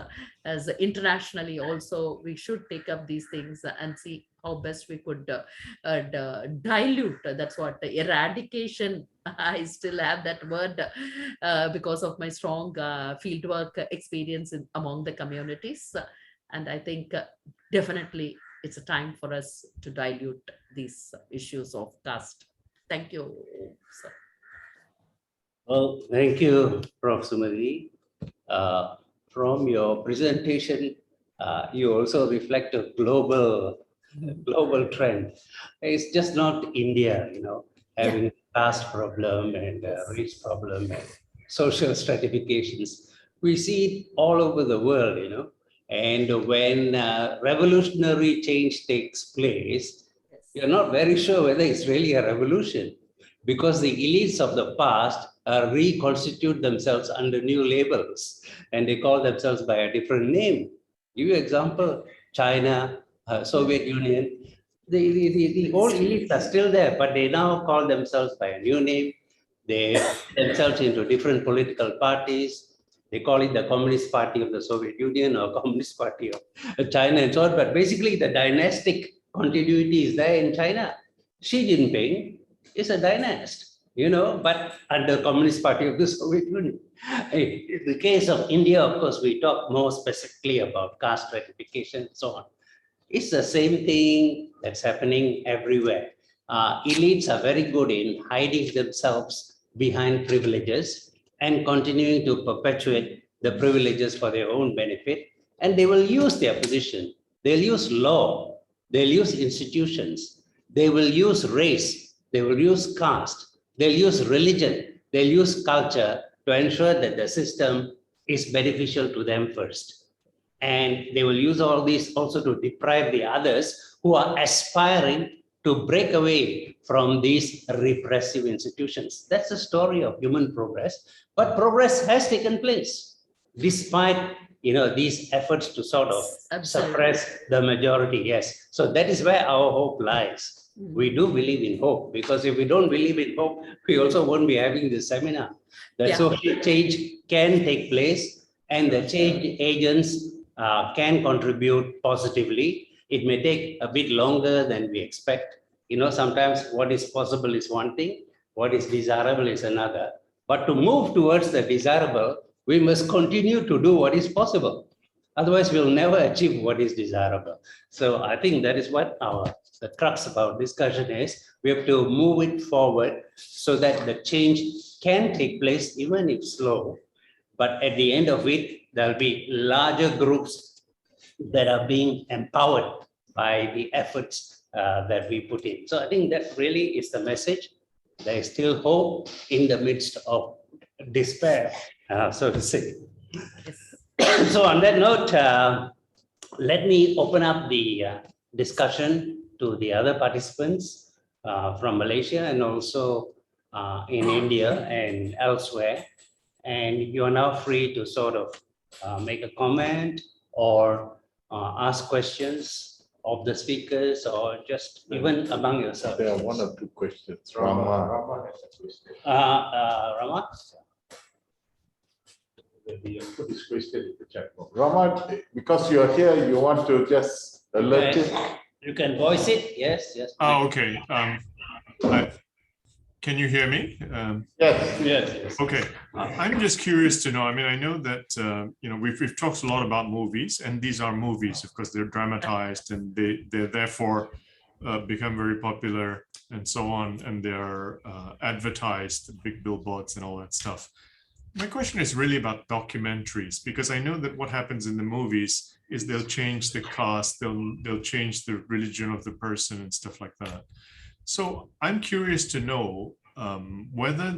as internationally also, we should take up these things and see how best we could dilute. That's what eradication, I still have that word because of my strong fieldwork experience among the communities. And I think definitely it's a time for us to dilute these issues of caste. Thank you, sir. Well, thank you, Prof. Sumathi. From your presentation, you also reflect a global trend. It's just not India, having caste problem and race problem and social stratifications. We see it all over the world, and when revolutionary change takes place, you're not very sure whether it's really a revolution, because the elites of the past reconstitute themselves under new labels, and they call themselves by a different name. Give you example, China, Soviet Union, the old elites are still there, but they now call themselves by a new name. They themselves into different political parties. They call it the Communist Party of the Soviet Union or Communist Party of China and so on. But basically the dynastic continuity is there in China. Xi Jinping is a dynast, but under Communist Party of the Soviet Union. In the case of India, of course, we talk more specifically about caste stratification and so on. It's the same thing that's happening everywhere. Elites are very good in hiding themselves behind privileges and continuing to perpetuate the privileges for their own benefit. And they will use their position. They'll use law. They'll use institutions. They will use race. They will use caste. They'll use religion. They'll use culture to ensure that the system is beneficial to them first. And they will use all these also to deprive the others who are aspiring to break away from these repressive institutions. That's the story of human progress. But progress has taken place despite these efforts to sort of Absolutely. suppress the majority. Yes. So that is where our hope lies. We do believe in hope, because if we don't believe in hope, we also won't be having this seminar. That Yeah. social change can take place, and the change agents can contribute positively. It may take a bit longer than we expect. Sometimes what is possible is one thing, what is desirable is another. But to move towards the desirable, we must continue to do what is possible. Otherwise, we'll never achieve what is desirable. So I think that is what the crux of our discussion is. We have to move it forward so that the change can take place, even if slow. But at the end of it, there'll be larger groups that are being empowered by the efforts that we put in. So I think that really is the message. There is still hope in the midst of despair, so to say. So on that note, let me open up the discussion to the other participants from Malaysia and also in India and elsewhere. And you are now free to sort of make a comment or ask questions of the speakers, or just even among yourselves. There are one or two questions. Rama. Rama? Put this question in the chat box. Rama, because you're here, you want to just alert him? You can voice it. Yes. Oh, okay. Can you hear me? Yes. Okay. I'm just curious to know. I mean, I know that we've talked a lot about movies, and these are movies. Of course, they're dramatized, and they're therefore become very popular and so on, and they're advertised, big billboards and all that stuff. My question is really about documentaries, because I know that what happens in the movies is they'll change the cast, they'll change the religion of the person and stuff like that. So I'm curious to know whether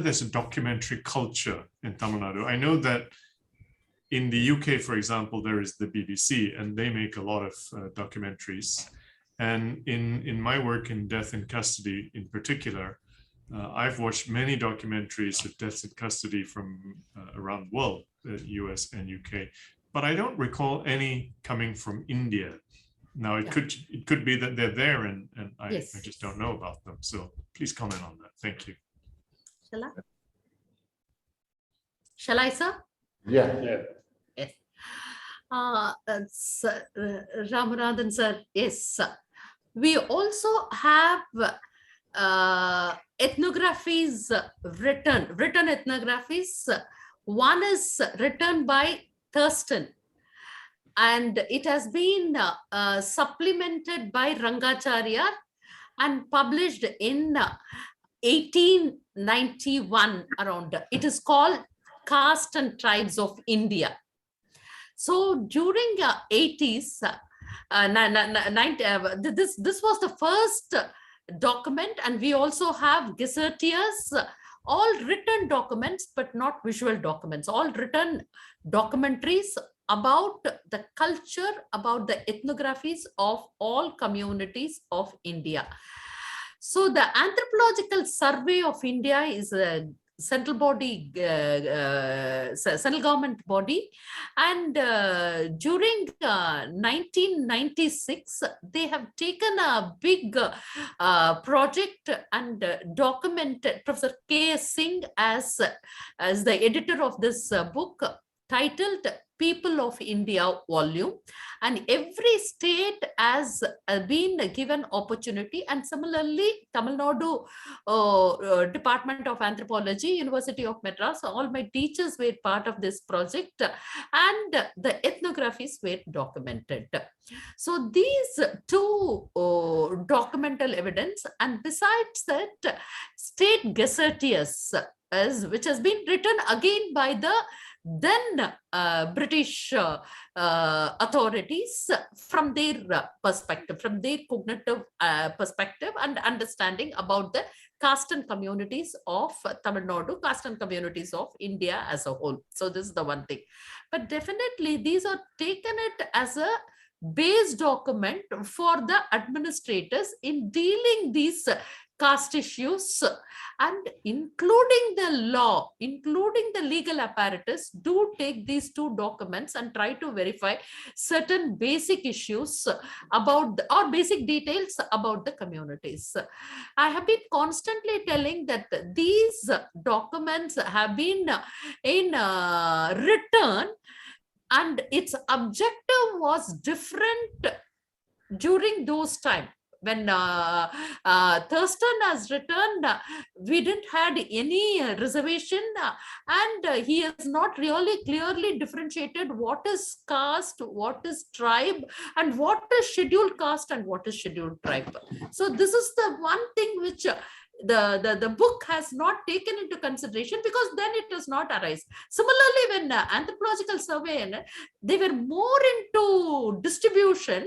there's a documentary culture in Tamil Nadu. I know that in the UK, for example, there is the BBC, and they make a lot of documentaries. And in my work in death in custody in particular, I've watched many documentaries of deaths in custody from around the world, US and UK, but I don't recall any coming from India. Now, it could be that they're there and I just don't know about them. So please comment on that. Thank you. Shall I, sir? Yeah. Yes. Ramanathan, sir, yes. We also have ethnographies written ethnographies. One is written by Thurston, and it has been supplemented by Rangacharya and published in 1891 around. It is called Caste and Tribes of India. So during 80s, this was the first document, and we also have gazetteers, all written documents, but not visual documents, all written documentaries about the culture, about the ethnographies of all communities of India. So the Anthropological Survey of India is a central body, central government body, and during 1996 they have taken a big project and documented. Professor K.S. Singh as the editor of this book, titled People of India volume, and every state has been given opportunity. And similarly, Tamil Nadu Department of Anthropology, University of Madras, all my teachers were part of this project, and the ethnographies were documented. So these two documental evidence, and besides that, state gazetteers, which has been written again by the then British authorities from their perspective, from their cognitive perspective and understanding about the caste and communities of Tamil Nadu, caste and communities of India as a whole. So this is the one thing. But definitely these are taken it as a base document for the administrators in dealing these caste issues, and including the law, including the legal apparatus, do take these two documents and try to verify certain basic issues about or basic details about the communities. I have been constantly telling that these documents have been in return, and its objective was different during those times. When Thurston has returned, we didn't had any reservation, and he has not really clearly differentiated what is caste, what is tribe, and what is scheduled caste and what is scheduled tribe. So this is the one thing which the book has not taken into consideration, because then it does not arise. Similarly, when anthropological survey, they were more into distribution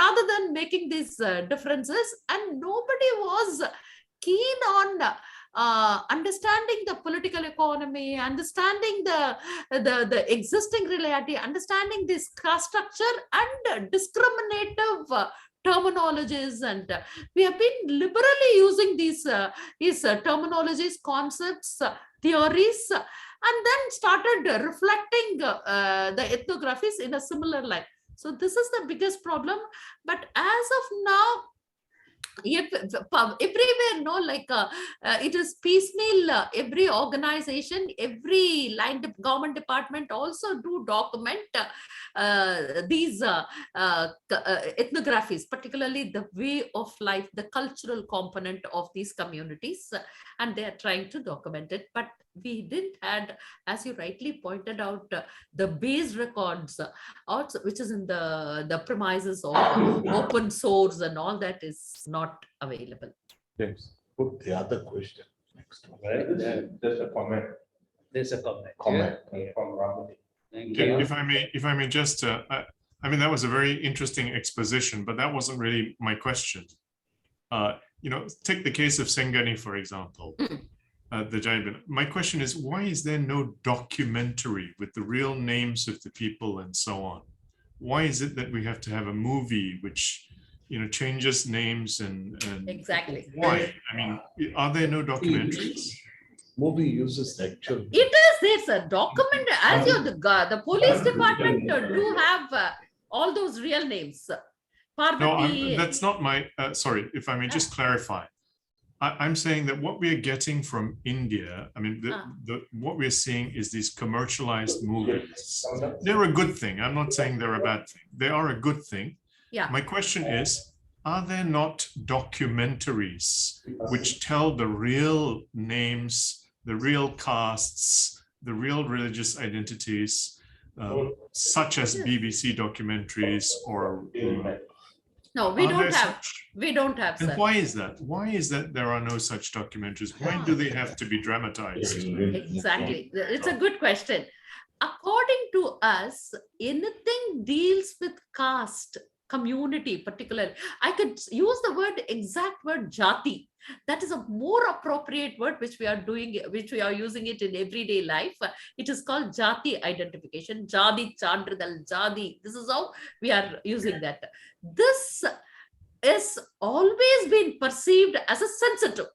rather than making these differences, and nobody was keen on understanding the political economy, understanding the existing reality, understanding this caste structure and discriminative terminologies. And we have been liberally using these terminologies, concepts, theories, and then started reflecting the ethnographies in a similar light. So this is the biggest problem. But as of now, everywhere, no, like it is piecemeal. Every organization, every line government department also do document these ethnographies, particularly the way of life, the cultural component of these communities, and they are trying to document it. But we didn't had, as you rightly pointed out, the base records, also, which is in the premises of open source, and all that is not available. James, put the other question next one. Just a comment. There's a comment. Comment. From Ramani. Thank Yeah, you. if I may just, I mean, that was a very interesting exposition, but that wasn't really my question. You know, take the case of Sengani, for example. The Jaibin. My question is, why is there no documentary with the real names of the people and so on? Why is it that we have to have a movie which, you know, changes names and Exactly. why? I mean, are there no documentaries? Movie uses actual. It is, there's a document, as you, the police department do have all those real names. No, Parvati. that's not my, sorry, if I may just clarify. I'm saying that what we are getting from India, I mean, what we're seeing is these commercialized movies. They're a good thing. I'm not saying they're a bad thing. They are a good thing. Yeah. My question is, are there not documentaries which tell the real names, the real castes, the real religious identities, such as BBC documentaries or No, we Are don't there have. such? We don't have. And Sir. why is that? Why is that there are no such documentaries? Why do they have to be dramatized? Exactly. It's a good question. According to us, anything deals with caste, community, particularly, I could use the exact word jati. That is a more appropriate word which we are doing, which we are using it in everyday life. It is called jati identification, jadi chandridal, jadi. This is how we are using that. This is always been perceived as a sensitive.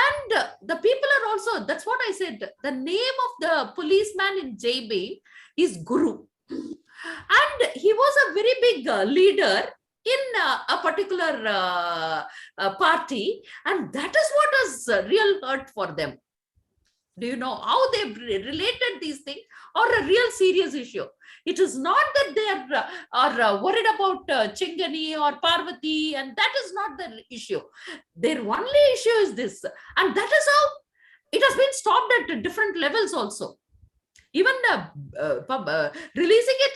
And the people are also, that's what I said, the name of the policeman in JB is Guru. And he was a very big leader in a particular party, and that is what is real hurt for them. Do you know how they related these things, or a real serious issue? It is not that they are worried about Chingani or Parvati, and that is not the issue. Their only issue is this, and that is how it has been stopped at different levels also. Even releasing it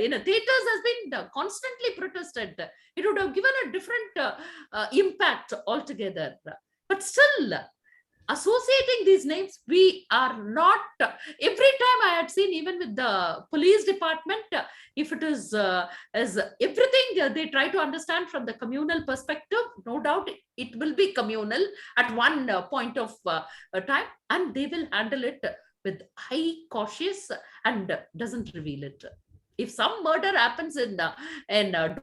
in a theaters has been constantly protested. It would have given a different impact altogether. But still, associating these names, we are not. Every time I had seen, even with the police department, if it is as everything they try to understand from the communal perspective, no doubt it will be communal at one point of time, and they will handle it with high cautious and doesn't reveal it. If some murder happens in a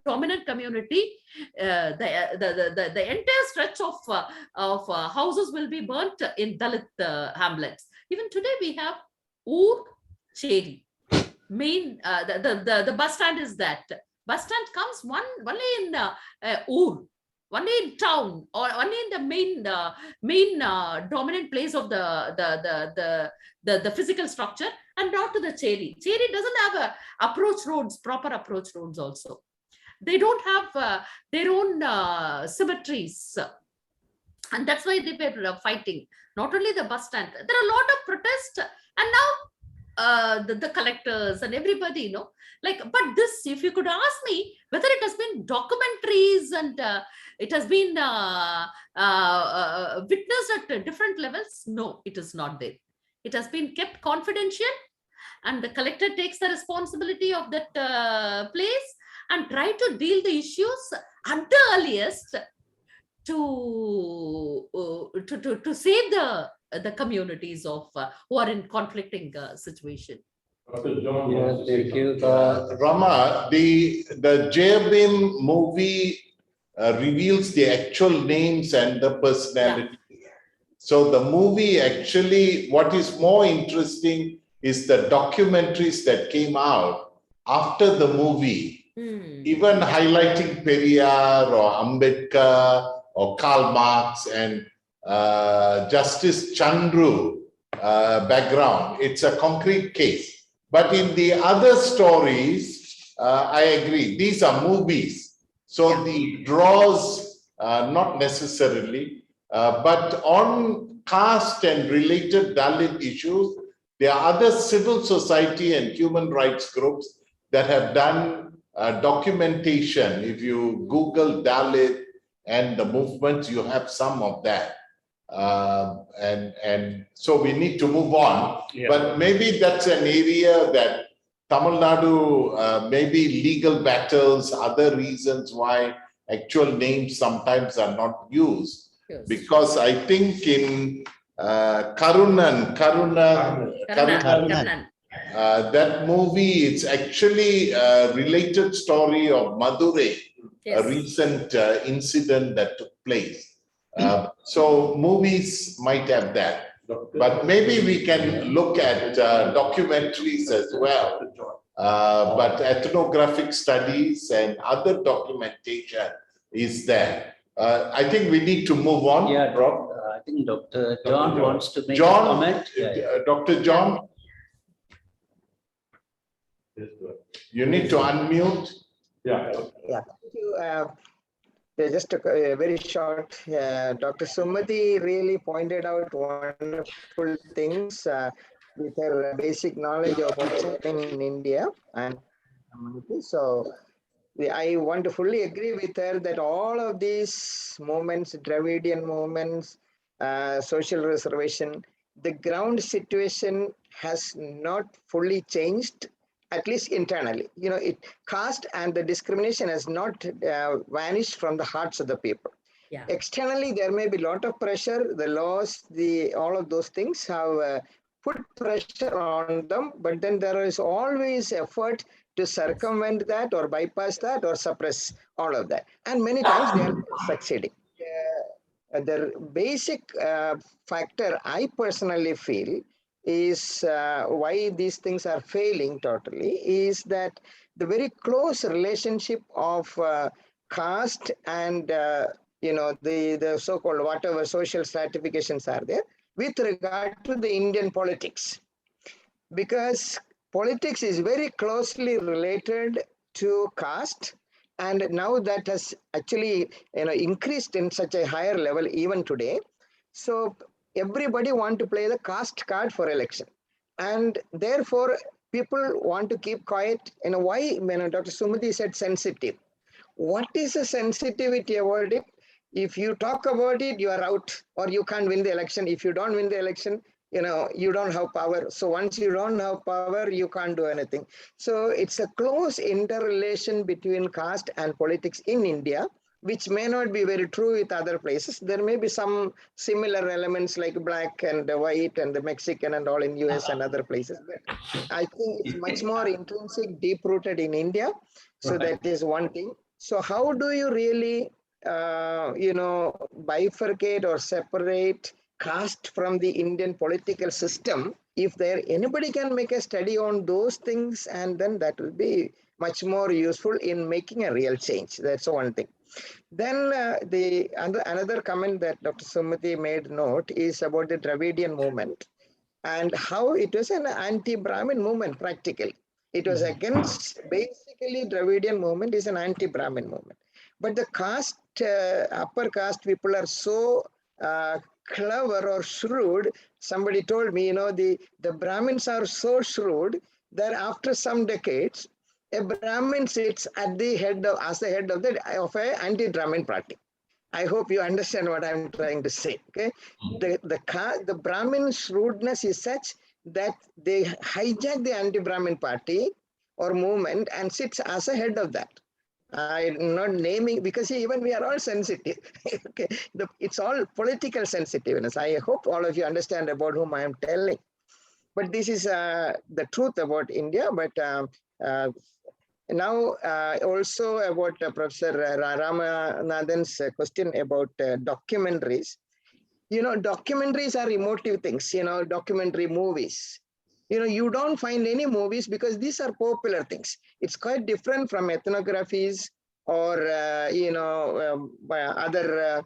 dominant community, the entire stretch of houses will be burnt in Dalit hamlets. Even today we have Ur Cheri. Main the bus stand is that. Bus stand comes only in Ur, only in town, or only in the main dominant place of the physical structure, and not to the Cheri. Cheri doesn't have proper approach roads also. They don't have their own symmetries. And that's why they were fighting. Not only the bus stand, there are a lot of protests, and now the collectors and everybody, but this, if you could ask me whether it has been documentaries and it has been witnessed at different levels, no, it is not there. It has been kept confidential, and the collector takes the responsibility of that place and try to deal the issues at the earliest to save the communities of who are in conflicting situation. Yes, thank you. Rama, the Jayabim movie reveals the actual names and the personality. Yeah. So the movie actually, what is more interesting is the documentaries that came out after the movie, even highlighting Periyar or Ambedkar or Karl Marx and Justice Chandru background. It's a concrete case. But in the other stories, I agree, these are movies. So the draws, not necessarily, but on caste and related Dalit issues, there are other civil society and human rights groups that have done documentation. If you Google Dalit and the movements, you have some of that. And so we need to move on. Yeah. But maybe that's an area that Tamil Nadu, maybe legal battles, other reasons why actual names sometimes are not used. Yes. Because I think in Karunan, that movie, it's actually a related story of Madurai, yes. A recent incident that took place. So movies might have that, but maybe we can look at documentaries as well. But ethnographic studies and other documentation is there. I think we need to move on. Yeah, Prof. I think Dr. John wants to make a comment. Dr. John, you need to unmute. Yeah. Thank you. Just a very short, Dr. Sumathi really pointed out wonderful things with her basic knowledge of what's happening in India and community. So I want to fully agree with her that all of these movements, Dravidian movements, social reservation, the ground situation has not fully changed, at least internally. Caste and the discrimination has not vanished from the hearts of the people. Yeah. Externally, there may be a lot of pressure. The laws, all of those things have put pressure on them, but then there is always effort to circumvent that or bypass that or suppress all of that. And many times they are succeeding. The basic factor I personally feel is why these things are failing totally is that the very close relationship of caste and the so-called whatever social stratifications are there with regard to the Indian politics, because politics is very closely related to caste, and now that has actually increased in such a higher level even today. So everybody want to play the caste card for election, and therefore people want to keep quiet. Why? Dr. Sumathi said sensitive. What is the sensitivity about it? If you talk about it, you are out, or you can't win the election. If you don't win the election, you don't have power. So once you don't have power, you can't do anything. So it's a close interrelation between caste and politics in India, which may not be very true with other places. There may be some similar elements like black and white and the Mexican and all in US and other places. But I think it's much more intrinsic, deep-rooted in India. So that is one thing. So how do you really, bifurcate or separate caste from the Indian political system? If anybody can make a study on those things, and then that will be much more useful in making a real change. That's one thing. Then another comment that Dr. Sumathi made note is about the Dravidian movement and how it was an anti-Brahmin movement practically. It was against, basically Dravidian movement is an anti-Brahmin movement. But the caste, upper caste people are so clever or shrewd. Somebody told me, the Brahmins are so shrewd that after some decades, a Brahmin sits at the head of, as the head of an anti-Brahmin party. I hope you understand what I'm trying to say. Okay, the Brahmin shrewdness is such that they hijack the anti-Brahmin party or movement and sits as a head of that. I'm not naming because even we are all sensitive. Okay, it's all political sensitiveness. I hope all of you understand about whom I am telling. But this is the truth about India. But now also about Professor Ramanathan's question about documentaries. Documentaries are emotive things, documentary movies. You don't find any movies because these are popular things. It's quite different from ethnographies or, other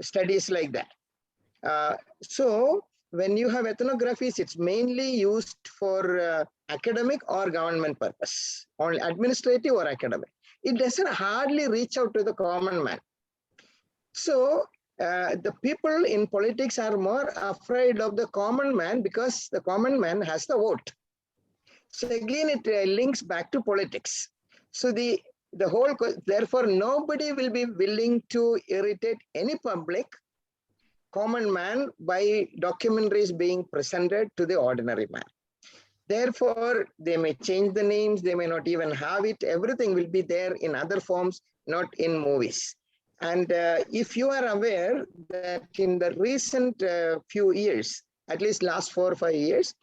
studies like that. So when you have ethnographies, it's mainly used for academic or government purpose, only administrative or academic. It doesn't hardly reach out to the common man. So the people in politics are more afraid of the common man because the common man has the vote. So again, it links back to politics. So therefore, nobody will be willing to irritate any public common man by documentaries being presented to the ordinary man. Therefore, they may change the names, they may not even have it. Everything will be there in other forms, not in movies. And if you are aware that in the recent few years, at least last 4 or 5 years,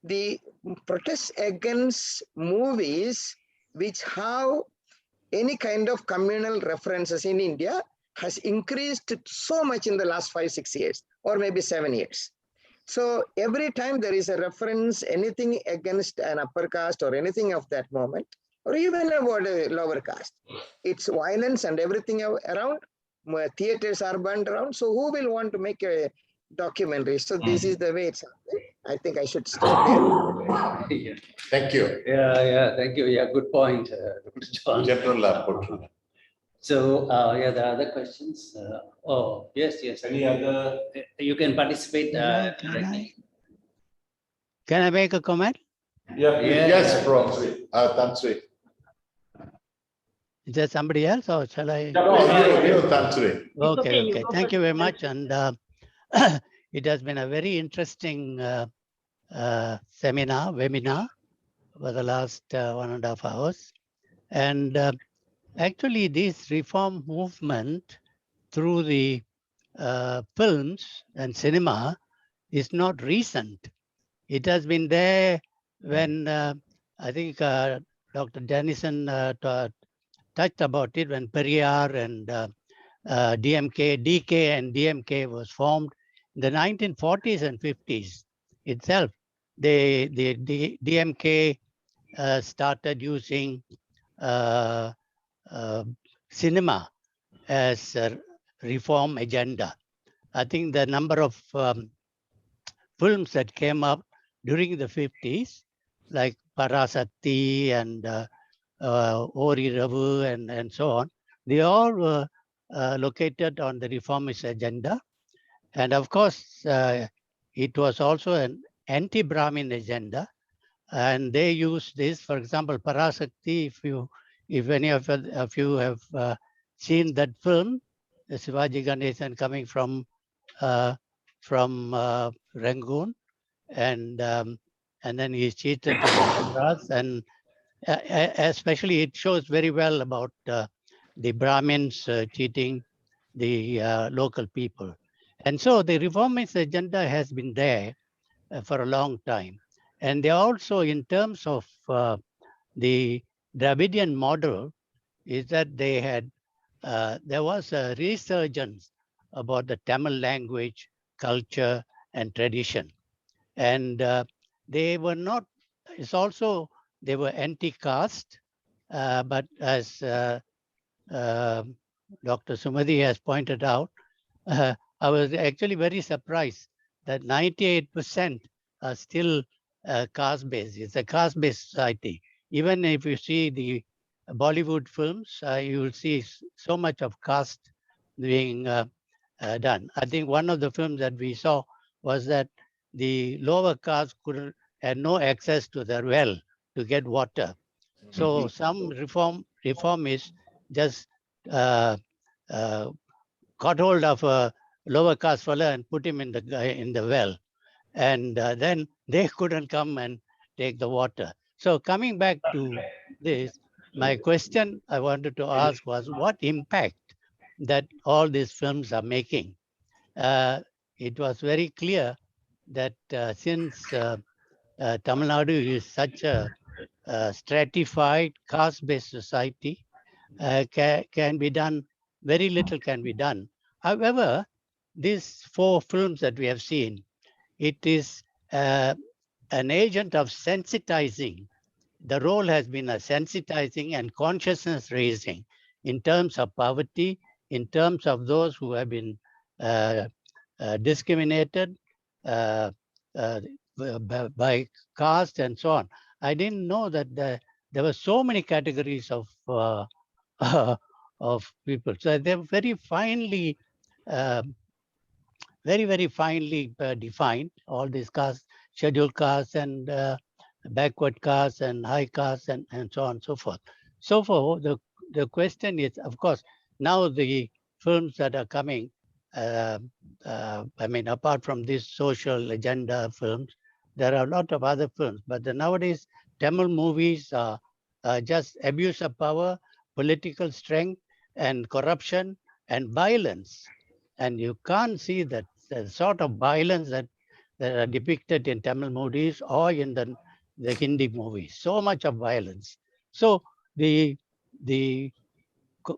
the protests against movies which have any kind of communal references in India has increased so much in the last 5, 6 years, or maybe 7 years. So every time there is a reference, anything against an upper caste or anything of that moment, or even about a lower caste, it's violence and everything around. Theaters are burned around. So who will want to make a documentary? So this is the way it's happening. I think I should stop there. Yeah. Thank you. Yeah, thank you. Yeah, good point, Dr. John. General So, there are other questions. Yes. Any other? You can participate. Can I make a comment? Yeah, yes, Prof. Tansri. Is there somebody else or shall I? No, you, Tansri. Okay. Thank you very much. And it has been a very interesting webinar for the last 1.5 hours. And actually, this reform movement through the films and cinema is not recent. It has been there when I think Dr. Denison touched about it when Periyar and DK and DMK was formed in the 1940s and 50s itself. The DMK started using cinema as a reform agenda. I think the number of films that came up during the 50s, like Parasakti and Ori Ravu and so on, they all were located on the reformist agenda. And of course, it was also an anti-Brahmin agenda. And they used this, for example, Parasakti, if any of you have seen that film, the Shivaji Ganesan coming from Rangoon, and then he's cheated to Madras, and especially it shows very well about the Brahmins cheating the local people. And so the reformist agenda has been there for a long time. And they also, in terms of the Dravidian model, is that they had, there was a resurgence about the Tamil language, culture, and tradition. And they were not, it's also, they were anti-caste, but as Dr. Sumathi has pointed out, I was actually very surprised that 98% are still caste-based. It's a caste-based society. Even if you see the Bollywood films, you will see so much of caste being done. I think one of the films that we saw was that the lower caste had no access to the well to get water. So some reformists just caught hold of a lower caste fella and put him in the well, and then they couldn't come and take the water. So coming back to this, my question I wanted to ask was what impact that all these films are making. It was very clear that since Tamil Nadu is such a stratified caste-based society, can be done, very little can be done. However, these 4 films that we have seen, it is an agent of sensitizing. The role has been a sensitizing and consciousness raising in terms of poverty, in terms of those who have been discriminated by caste and so on. I didn't know that there were so many categories of people. So they're very finely, very finely defined. All these castes, scheduled castes and backward castes and high castes and so on and so forth. So for the question is, of course, now the films that are coming, I mean, apart from these social agenda films, there are a lot of other films, but nowadays Tamil movies are just abuse of power, political strength, and corruption and violence. And you can't see that the sort of violence that are depicted in Tamil movies or in the Hindi movies. So much of violence. So the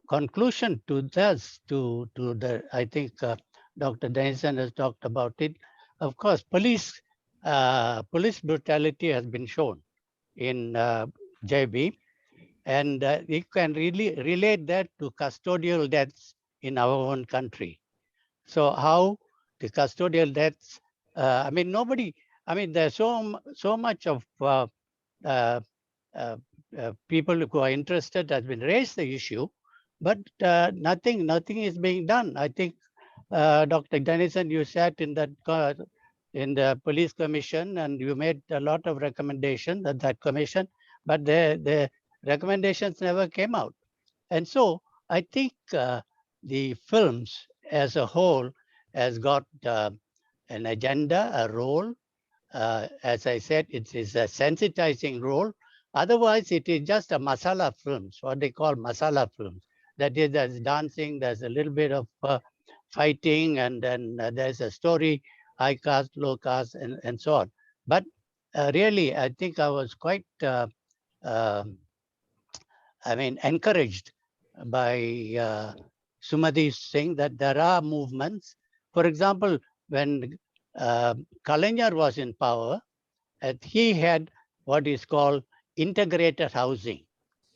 conclusion to this, to the, I think Dr. Denison has talked about it. Of course, police brutality has been shown in JB, and we can really relate that to custodial deaths in our own country. So how the custodial deaths, I mean, nobody, I mean, there's so much of people who are interested has been raised the issue, but nothing is being done. I think Dr. Denison, you sat in that in the police commission and you made a lot of recommendations at that commission, but the recommendations never came out. And so I think the films as a whole has got an agenda, a role. As I said, it is a sensitizing role. Otherwise, it is just a masala films, what they call masala films. That is, there's dancing, there's a little bit of fighting, and then there's a story, high caste, low caste, and so on. But really, I think I was quite, I mean, encouraged by Sumathi saying that there are movements. For example, when Kalaignar was in power, he had what is called integrated housing.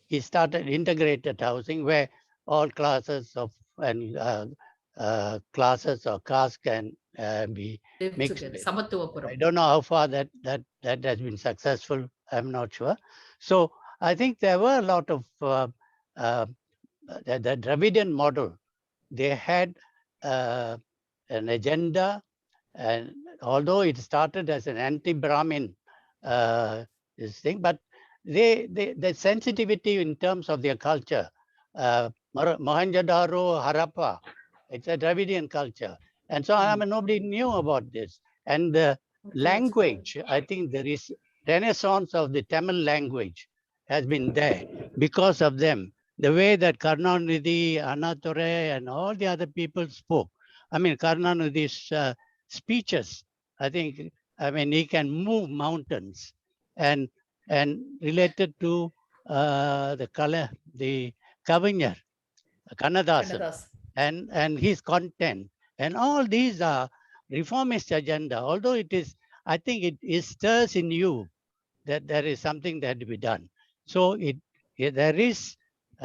He started integrated housing where all classes of classes or castes can be mixed. I don't know how far that has been successful. I'm not sure. So I think there were a lot of the Dravidian model. They had an agenda, and although it started as an anti-Brahmin this thing, but the sensitivity in terms of their culture, Mohenjo-daro, Harappa, it's a Dravidian culture. And so I mean, nobody knew about this. And the language, I think there is renaissance of the Tamil language has been there because of them. the way that Karnanidhi, Annadurai, and all the other people spoke. I mean, Karnanidhi's speeches, I think, I mean, he can move mountains, and related to the Kavanyar, Kannadasan, and his content, and all these are reformist agenda. Although it is, I think it stirs in you that there is something that to be done. So there is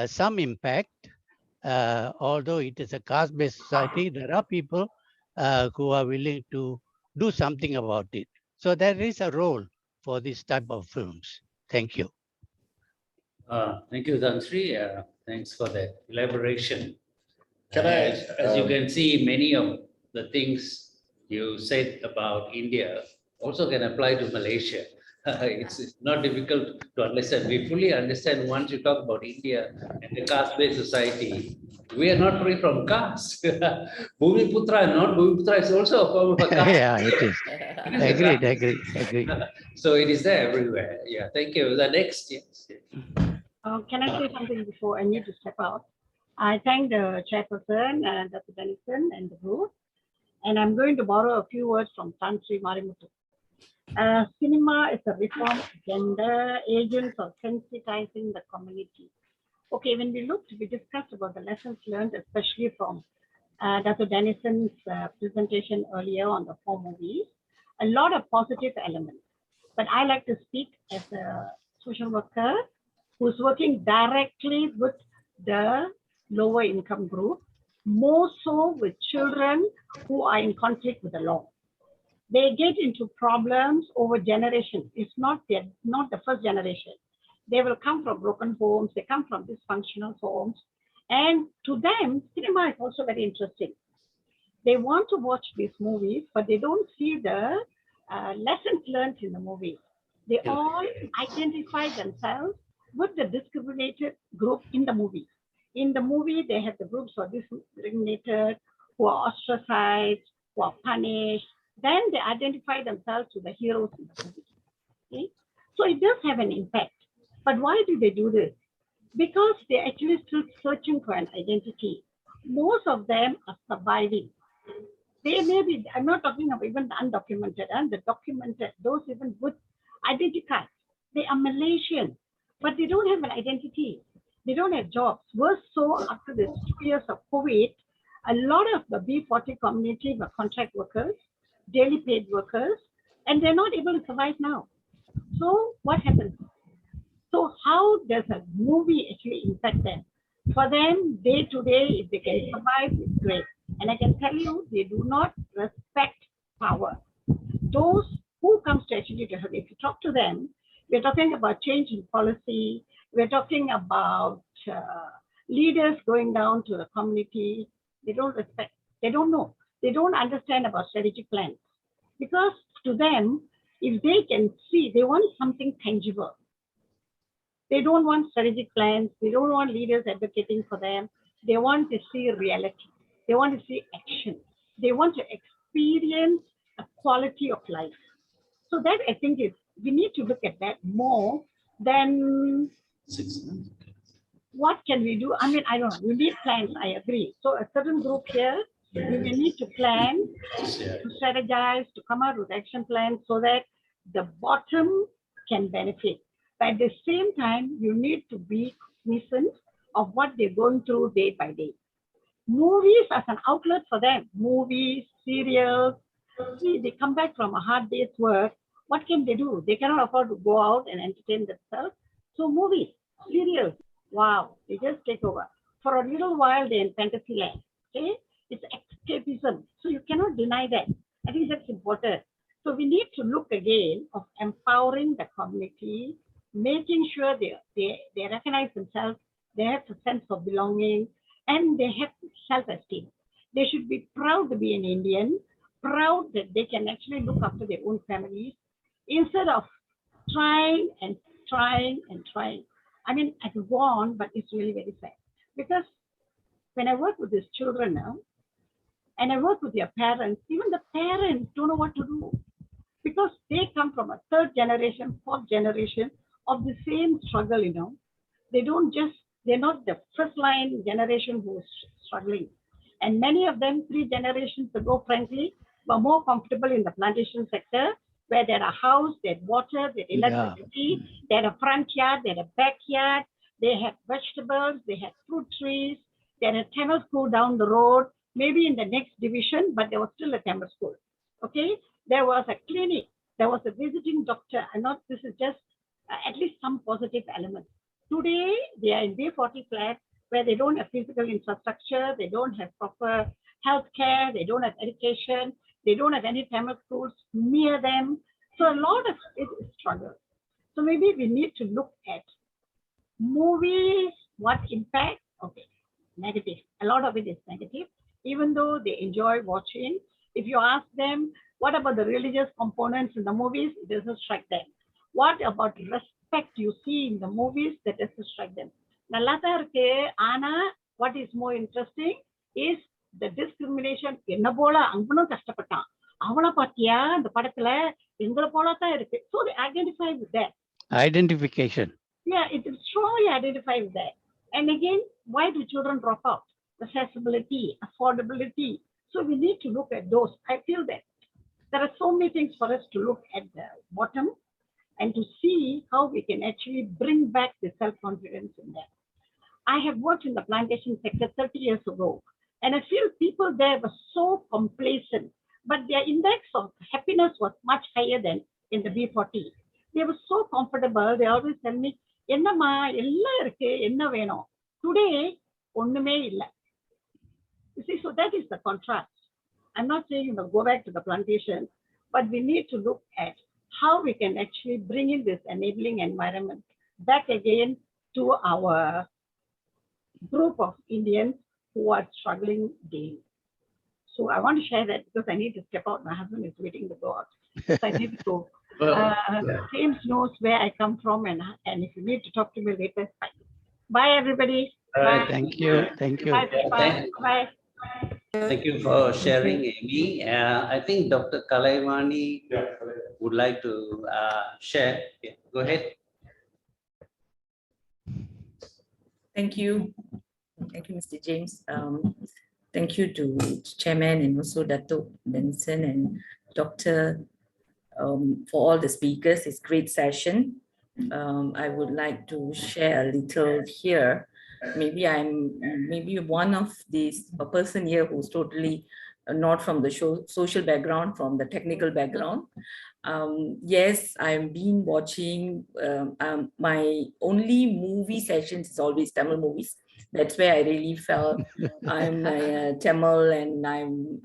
some impact, although it is a caste-based society. There are people who are willing to do something about it. So there is a role for this type of films. Thank you. Thank you, Dhansri. Thanks for that elaboration. Can I, as you can see, many of the things you said about India also can apply to Malaysia. It's not difficult to understand. We fully understand once you talk about India and the caste-based society. We are not free from caste. Bhumiputra and not Bhumiputra is also a form of a caste. Yeah, it is. Agreed. So it is there everywhere. Yeah, thank you. The next, yes. Can I say something before I need to step out? I thank the chairperson, Dr. Denison, and the group. And I'm going to borrow a few words from Tan Sri Marimutu. Cinema is a reform agenda, agents of sensitizing the community. Okay, when we discussed about the lessons learned, especially from Dr. Denison's presentation earlier on the 4 movies, a lot of positive elements. But I like to speak as a social worker who's working directly with the lower income group, more so with children who are in conflict with the law. They get into problems over generations. It's not the first generation. They will come from broken homes. They come from dysfunctional homes. And to them, cinema is also very interesting. They want to watch these movies, but they don't see the lessons learned in the movies. They all identify themselves with the discriminated group in the movie. In the movie, they have the groups who are discriminated, who are ostracized, who are punished. Then they identify themselves with the heroes in the movie. Okay? So it does have an impact. But why do they do this? Because they're actually still searching for an identity. Most of them are surviving. They may be, I'm not talking about even the undocumented and the documented, those even with identity cards. They are Malaysian, but they don't have an identity. They don't have jobs. Worse so, after the 2 years of COVID, a lot of the B40 community were contract workers, daily paid workers, and they're not able to survive now. So what happens? So how does a movie actually impact them? For them, day to day, if they can survive, it's great. And I can tell you, they do not respect power. Those who comes to actually to help, if you talk to them, we're talking about change in policy. We're talking about leaders going down to the community. They don't respect. They don't know. They don't understand about strategic plans. Because to them, if they can see, they want something tangible. They don't want strategic plans. They don't want leaders advocating for them. They want to see reality. They want to see action. They want to experience a quality of life. So that I think is, we need to look at that more than 6 months. What can we do? I mean, I don't know. We need plans, I agree. So a certain group here, we will need to plan, to strategize, to come out with action plans so that the bottom can benefit. But at the same time, you need to be cognizant of what they're going through day by day. Movies as an outlet for them. Movies, serials. See, they come back from a hard day's work. What can they do? They cannot afford to go out and entertain themselves. So movies, serials, wow, they just take over. For a little while, they're in fantasy land. Okay? It's escapism. So you cannot deny that. I think that's important. So we need to look again of empowering the community, making sure they recognize themselves, they have a sense of belonging, and they have self-esteem. They should be proud to be an Indian, proud that they can actually look after their own families, instead of trying and trying and trying. I mean, I could go on, but it's really very sad. Because when I work with these children now, and I work with their parents, even the parents don't know what to do. Because they come from a 3rd generation, 4th generation of the same struggle, you know. They don't just They're not the first line generation who's struggling. And many of them 3 generations ago, frankly, were more comfortable in the plantation sector, where they had a house, they had water, they had electricity, they had a front yard, they had a backyard, they had vegetables, they had fruit trees, they had a Tamil school down the road, maybe in the next division, but there was still a Tamil school. Okay, there was a clinic, there was a visiting doctor, and not this is just at least some positive elements. Today, they are in B40 flats where they don't have physical infrastructure, they don't have proper health care, they don't have education, they don't have any Tamil schools near them. So a lot of it is struggle. So maybe we need to look at movies, what impact, okay, negative. A lot of it is negative, even though they enjoy watching. If you ask them, what about the religious components in the movies? It doesn't strike them. What about respect you see in the movies? That doesn't strike them. Nallata irukke, ana what is more interesting is the discrimination. Enna pola anganum kashtapataan. Avala paathiya the padathula engala pola thaan irukku. So they identify with that. Identification. Yeah, it is strongly identified with that. And again, why do children drop out? Accessibility, affordability. So we need to look at those. I feel that there are so many things for us to look at the bottom and to see how we can actually bring back the self-confidence in them. I have worked in the plantation sector 30 years ago, and I feel people there were so complacent, but their index of happiness was much higher than in the B40. They were so comfortable. They always tell me, "Ennama, ella irukku, enna venum." Today, onnume illa. You see, so that is the contrast. I'm not saying go back to the plantation, but we need to look at how we can actually bring in this enabling environment back again to our group of Indians who are struggling daily. So I want to share that because I need to step out. My husband is waiting to go out. So I need to go. James knows where I come from, and if you need to talk to me later, fine. Bye, everybody. Bye. Thank you. Thank you. Bye. Bye. Thank you for sharing, Amy. I think Dr. Kalaimani would like to share. Yeah, go ahead. Thank you. Thank you, Mr. James. Thank you to Chairman and also Datuk, Denison and Doctor for all the speakers. It's a great session. I would like to share a little here. Maybe I'm one of these a person here who's totally not from the social background, from the technical background. Yes, I've been watching my only movie sessions is always Tamil movies. That's where I really felt I'm a Tamil and I'm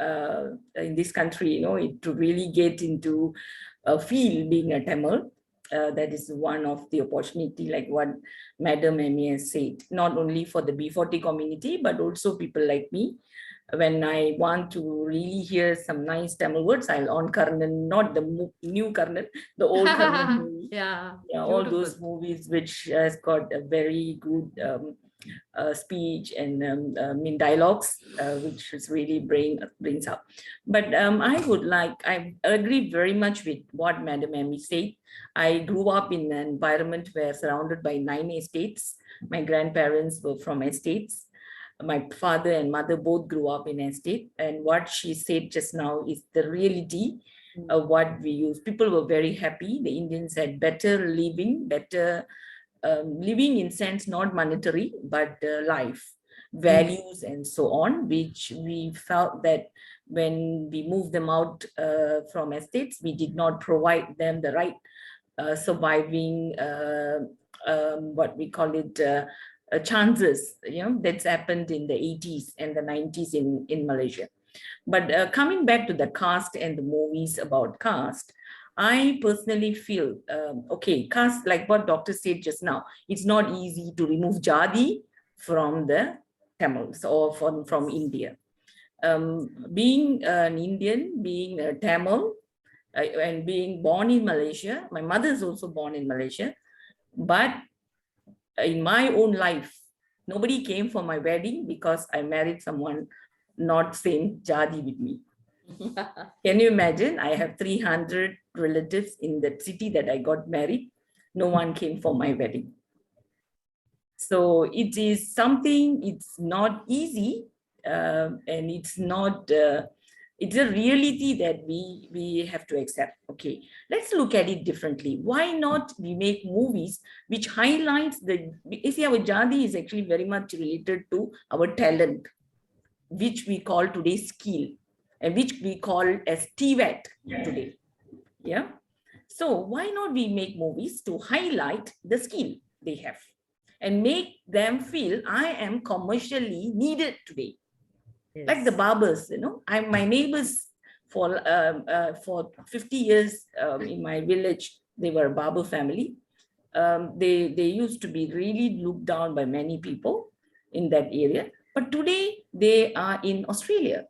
in this country, to really get into a feel being a Tamil. That is one of the opportunity, like what Madam Amy has said, not only for the B40 community, but also people like me. When I want to really hear some nice Tamil words, I'll on Karnan, not the new Karnan, the old Karnan movie. Yeah, all those movies which has got a very good speech and dialogues, which is really brings up. But I agree very much with what Madam Amy said. I grew up in an environment where surrounded by 9 estates. My grandparents were from estates. My father and mother both grew up in estate. And what she said just now is the reality of what we use. People were very happy. The Indians had better living, living in sense, not monetary, but life, values and so on, which we felt that when we moved them out from estates, we did not provide them the right surviving, what we call it, chances, that's happened in the 80s and the 90s in Malaysia. But coming back to the caste and the movies about caste, I personally feel, okay, caste, like what doctor said just now, it's not easy to remove Jadi from the Tamils or from India. Being an Indian, being a Tamil, and being born in Malaysia, my mother is also born in Malaysia, but in my own life, nobody came for my wedding because I married someone not same Jadi with me. Can you imagine? I have 300 relatives in the city that I got married. No one came for my wedding. So it is something, it's not easy, and it's not, it's a reality that we have to accept. Okay, let's look at it differently. Why not we make movies which highlights the, you see, our jadi is actually very much related to our talent, which we call today skill, and which we call as TVET today. Yeah. So why not we make movies to highlight the skill they have and make them feel I am commercially needed today. Yes. Like the barbers, you know, my neighbors for 50 years in my village, they were a barber family. They used to be really looked down by many people in that area. But today they are in Australia.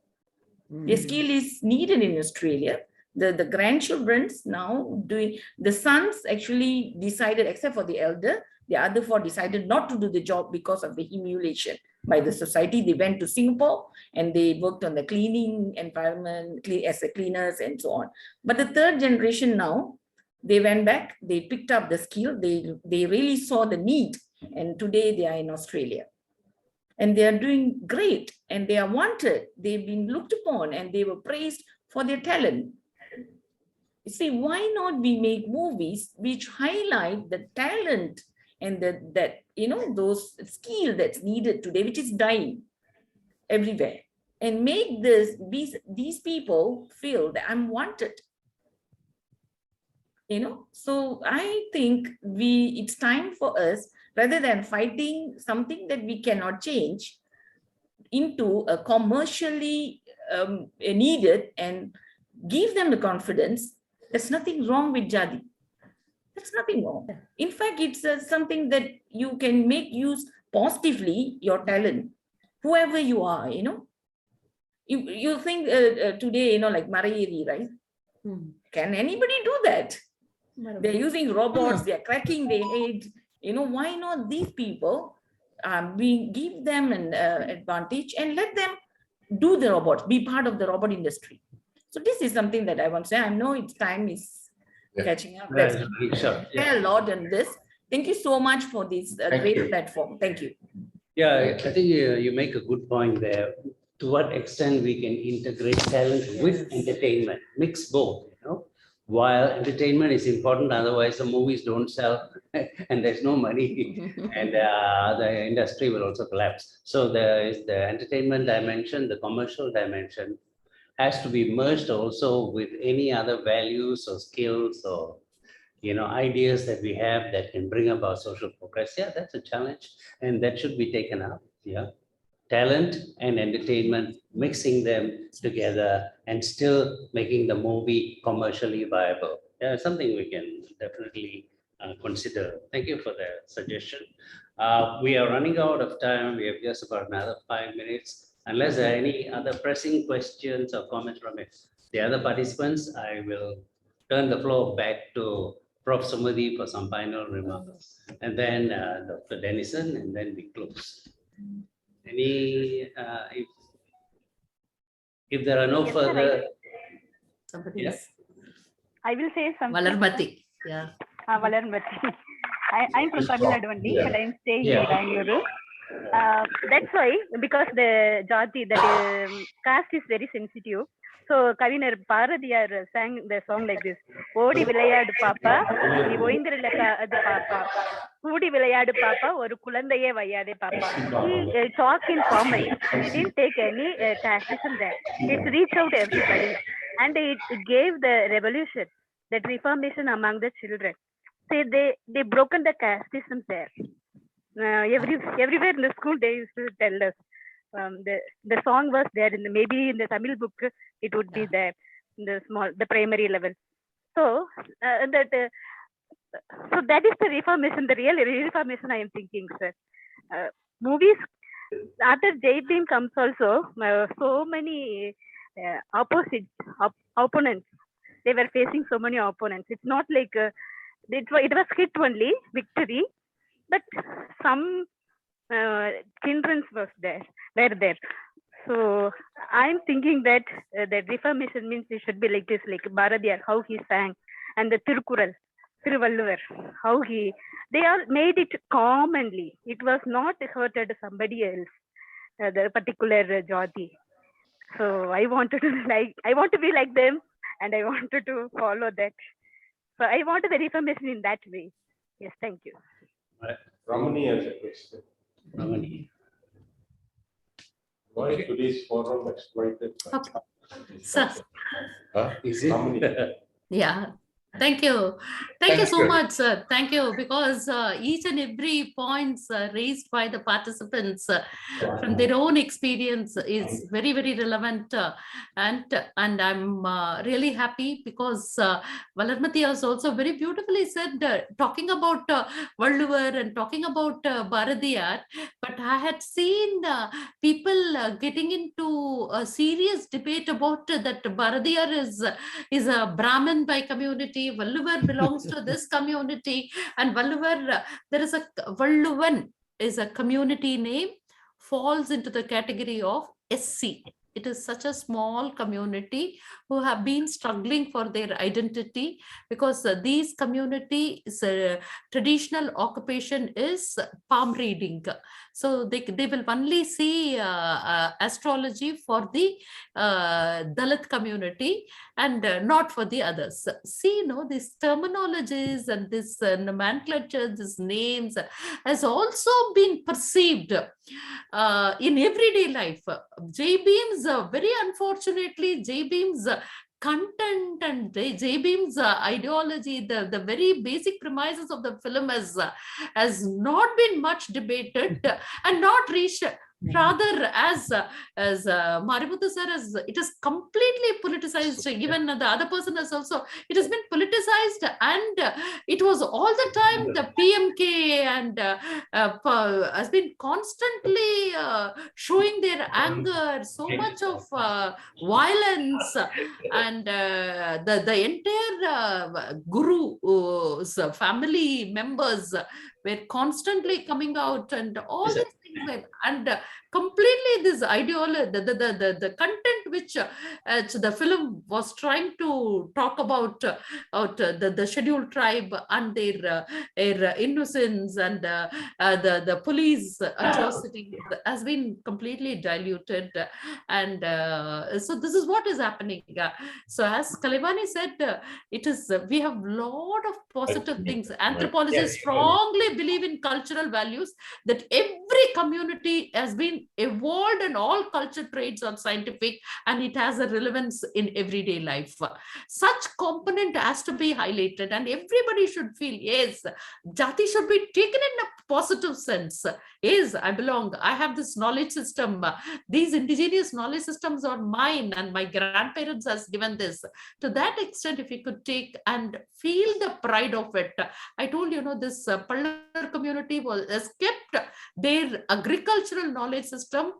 Their skill is needed in Australia. The grandchildren's now doing, the sons actually decided, except for the elder, the other four decided not to do the job because of the humiliation by the society. They went to Singapore and they worked on the cleaning environment as a cleaners and so on. But the third generation now, they went back, they picked up the skill, they really saw the need, and today they are in Australia. And they are doing great, and they are wanted, they've been looked upon, and they were praised for their talent. You see, why not we make movies which highlight the talent and that you know, those skill that's needed today, which is dying everywhere, and make these people feel that I'm wanted. You know, so I think it's time for us, rather than fighting something that we cannot change, into a commercially needed, and give them the confidence. There's nothing wrong with jadi. There's nothing wrong. In fact, it's something that you can make use positively your talent, whoever you are. You know, you think today, you know, like Marayeri, right? Can anybody do that? They're using robots, they're cracking the egg. You know, why not these people? We give them an advantage and let them do the robots, be part of the robot industry. So this is something that I want to say. I know it's time is catching up. Let's share a lot on this. Thank you so much for this great platform. Thank you. Yeah, I think you make a good point there. To what extent we can integrate talent with entertainment, mix both, you know? While entertainment is important, otherwise the movies don't sell and there's no money, and the industry will also collapse. So there is the entertainment dimension, the commercial dimension has to be merged also with any other values or skills or, you know, ideas that we have that can bring about social progress. Yeah, that's a challenge, and that should be taken up. Yeah. Talent and entertainment, mixing them together and still making the movie commercially viable. Yeah, something we can definitely consider. Thank you for the suggestion. We are running out of time. We have just about another 5 minutes. Unless there are any other pressing questions or comments from the other participants, I will turn the floor back to Prof. Sumathi for some final remarks, and then Dr. Denison, and then we close. Any, if there are no further, somebody else. I will say something. Valarmati. Yeah. Valarmati. I'm from Tamil Nadu only, but I'm staying in Bangalore. That's why, because the jati, that caste is very sensitive. So Kavinar Bharatiyar sang the song like this: Odi vilayadu papa, ni oindirilla adu papa. Odi vilayadu papa, oru kulandaye vayade papa. He talked in common. He didn't take any casteism there. It reached out to everybody, and it gave the revolution, that reformation among the children. See, they broken the casteism there. Everywhere in the school they used to tell us. The song was there maybe in the Tamil book it would be there in the primary level. So that is the reformation, the real reformation I am thinking, sir. Movies after Jai Bhim comes also, so many opponents. They were facing so many opponents. It's not like it was hit only victory, but some children were there. So I'm thinking that that reformation means it should be like this, like Bharatiyar, how he sang, and the Tirukural. Thiruvalluvar, how they all made it commonly. It was not hurted somebody else, the particular jati. So I wanted to be like them, and I wanted to follow that. So I wanted the reformation in that way. Yes, thank you. Ramani has a question. Ramani. Why today's forum exploited? Sir. Is it? Ramani. Yeah. Thank you. Thank you so much, sir. Thank you, because each and every points raised by the participants from their own experience is very, very relevant. And I'm really happy because Valarmati has also very beautifully said, talking about Valluvar and talking about Bharadiyar, but I had seen people getting into a serious debate about that Bharadiyar is a Brahmin by community, Valluvar belongs to this community, and Valluvar, there is a Valluvan is a community name, falls into the category of SC. It is such a small community who have been struggling for their identity, because these communities traditional occupation is palm reading. So they will only see astrology for the Dalit community and not for the others. See, these terminologies and this nomenclature, these names has also been perceived in everyday life. J-Beam's, very unfortunately, J-Beam's content and J-Beam's ideology, the very basic premises of the film has not been much debated and not reached. Rather, as Maributhu sir, it is completely politicized. Even the other person has also, it has been politicized, and it was all the time the PMK and has been constantly showing their anger, so much of violence, and the entire Guru's family members were constantly coming out, and all these things were, and completely this ideology, the content which the film was trying to talk about the scheduled tribe and their innocence and the police atrocity has been completely diluted, and so this is what is happening. So as Kalivani said, it is we have a lot of positive things. Anthropologists strongly believe in cultural values, that every community has been evolved and all culture traits are scientific and it has a relevance in everyday life. Such component has to be highlighted, and everybody should feel, yes, Jati should be taken in a positive sense. Yes, I belong. I have this knowledge system. These indigenous knowledge systems are mine, and my grandparents has given this. To that extent, if we could take and feel the pride of it. I told you, this Pallar community has kept their agricultural knowledge system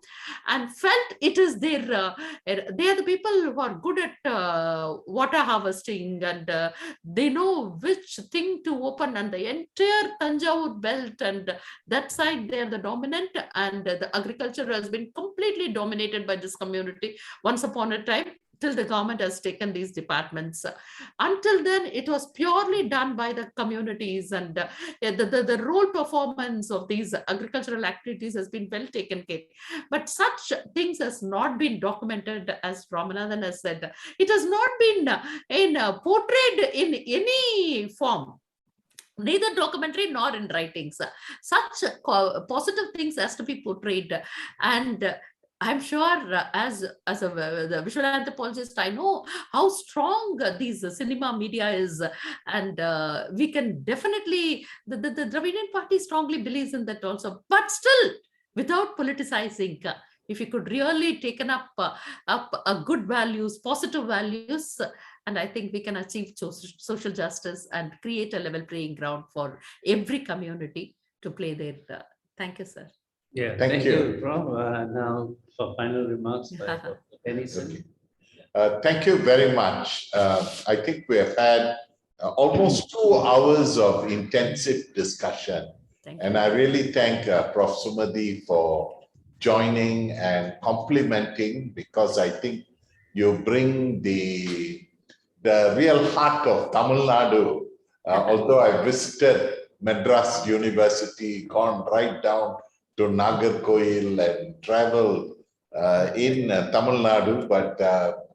and felt it is their, they are the people who are good at water harvesting, and they know which thing to open, and the entire Tanjavur belt and that side, they are the dominant, and the agriculture has been completely dominated by this community once upon a time, till the government has taken these departments. Until then, it was purely done by the communities, and the role performance of these agricultural activities has been well taken care. But such things has not been documented, as Ramanathan has said. It has not been portrayed in any form, neither documentary nor in writings. Such positive things has to be portrayed, and I'm sure as the visual anthropologist, I know how strong these cinema media is, and we can definitely, the Dravidian party strongly believes in that also, but still without politicizing. If you could really taken up a good values, positive values, and I think we can achieve social justice and create a level playing ground for every community to play their. Thank you, sir. Yeah, Thank you. Prof. Now for final remarks by Dr. Denison. Thank you very much. I think we have had almost 2 hours of intensive discussion. And I really thank Prof. Sumathi for joining and complimenting, because I think you bring the real heart of Tamil Nadu Although I visited Madras University, gone right down to Nagarkoil and traveled in Tamil Nadu, but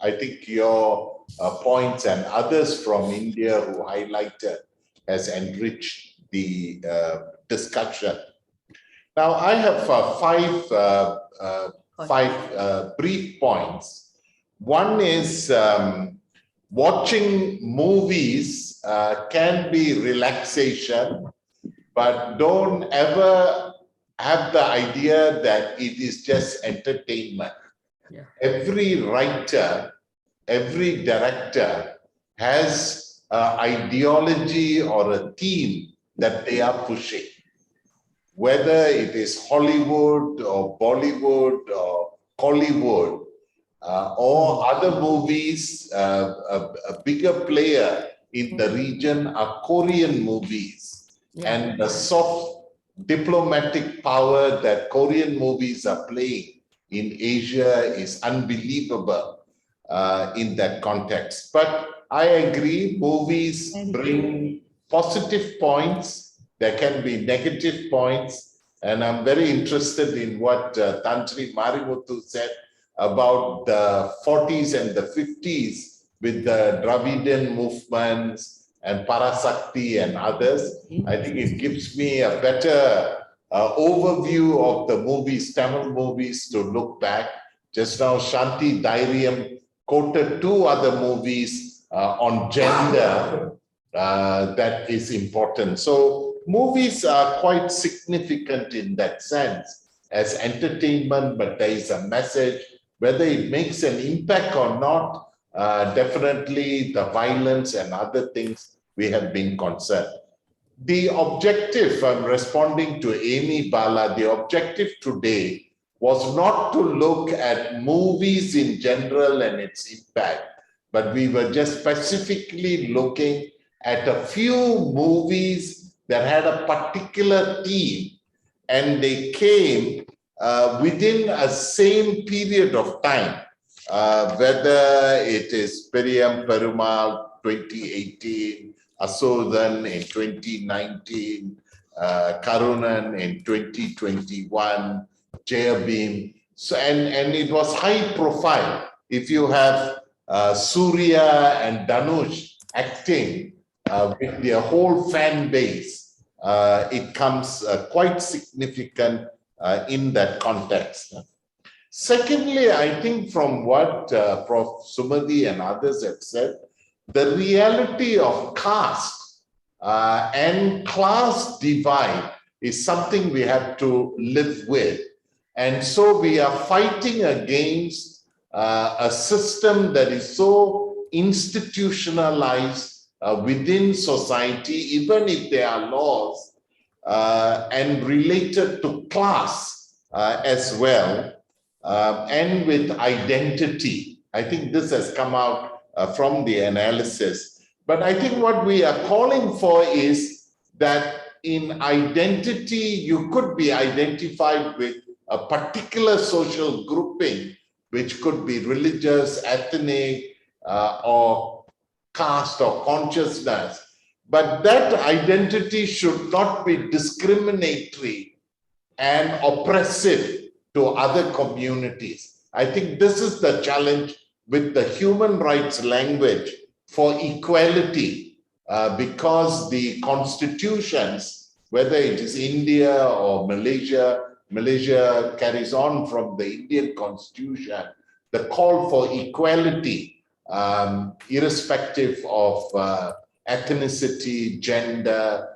I think your points and others from India who highlighted has enriched the discussion. Now, I have five brief points. One is watching movies can be relaxation, but don't ever have the idea that it is just entertainment. Yeah. Every writer, every director has an ideology or a theme that they are pushing. Whether it is Hollywood or Bollywood or Hollywood or other movies, a bigger player in the region are Korean movies. Yeah. And the soft diplomatic power that Korean movies are playing in Asia is unbelievable in that context. But I agree, movies bring positive points. There can be negative points. And I'm very interested in what Tan Sri Marimuthu said about the 40s and the 50s with the Dravidian movements and Parasakti and others. I think it gives me a better overview of the movies, Tamil movies, to look back. Just now, Shanti Dairiam quoted two other movies on gender that is important. So movies are quite significant in that sense as entertainment, but there is a message. Whether it makes an impact or not, definitely the violence and other things we have been concerned. The objective, I'm responding to Amy Bala, the objective today was not to look at movies in general and its impact, but we were just specifically looking at a few movies that had a particular theme, and they came within a same period of time, whether it is Periyam Perumal 2018, Asodan in 2019, Karunan in 2021, Jayabim. So, and it was high profile. If you have Surya and Dhanush acting with their whole fan base, it comes quite significant in that context. Secondly, I think from what Prof. Sumathi and others have said, the reality of caste and class divide is something we have to live with. And so we are fighting against a system that is so institutionalized within society, even if there are laws and related to class as well, and with identity. I think this has come out from the analysis. But I think what we are calling for is that in identity, you could be identified with a particular social grouping, which could be religious, ethnic, or caste or consciousness. But that identity should not be discriminatory and oppressive to other communities. I think this is the challenge with the human rights language for equality, because the constitutions, whether it is India or Malaysia, Malaysia carries on from the Indian constitution, the call for equality, irrespective of ethnicity, gender,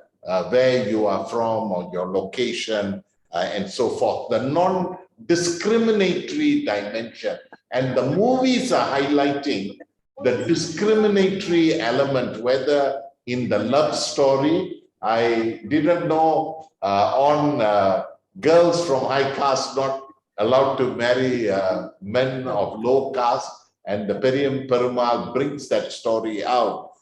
where you are from or your location, and so forth. The non-discriminatory dimension. And the movies are highlighting the discriminatory element, whether in the love story. I didn't know on girls from high caste not allowed to marry men of low caste, and the Periyam Perumal brings that story out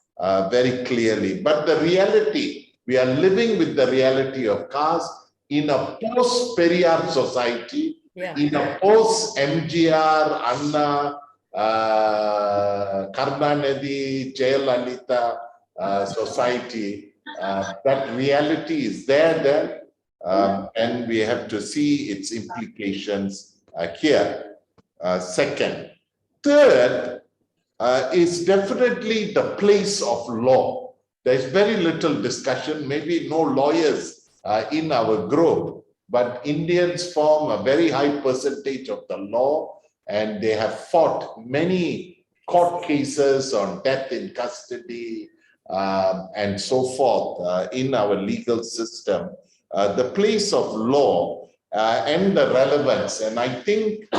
very clearly. But the reality, we are living with the reality of caste in a post-Periyar society, in a post-MGR, Anna, Karnanidhi, Jayalalitha, society. That reality is there, and we have to see its implications here. Second. Third is definitely the place of law. There's very little discussion, maybe no lawyers in our group, but Indians form a very high percentage of the law, and they have fought many court cases on death in custody and so forth in our legal system. The place of law and the relevance, and I think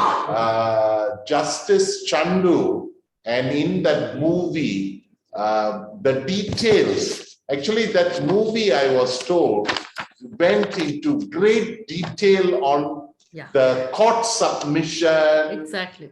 Justice Chandu, and in that movie, the details, actually that movie I was told went into great detail on the court submission,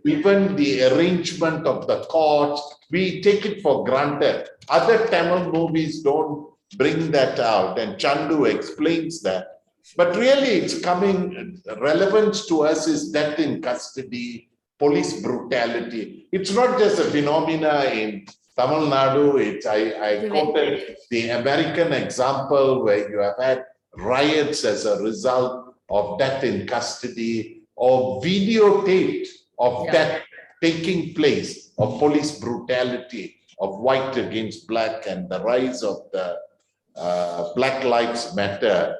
even the arrangement of the court. We take it for granted. Other Tamil movies don't bring that out, and Chandu explains that. But really it's coming, relevance to us is death in custody, police brutality. It's not just a phenomena in Tamil Nadu. I quoted the American example where you have had riots as a result of death in custody, or videotaped of death taking place, of police brutality, of white against black, and the rise of the Black Lives Matter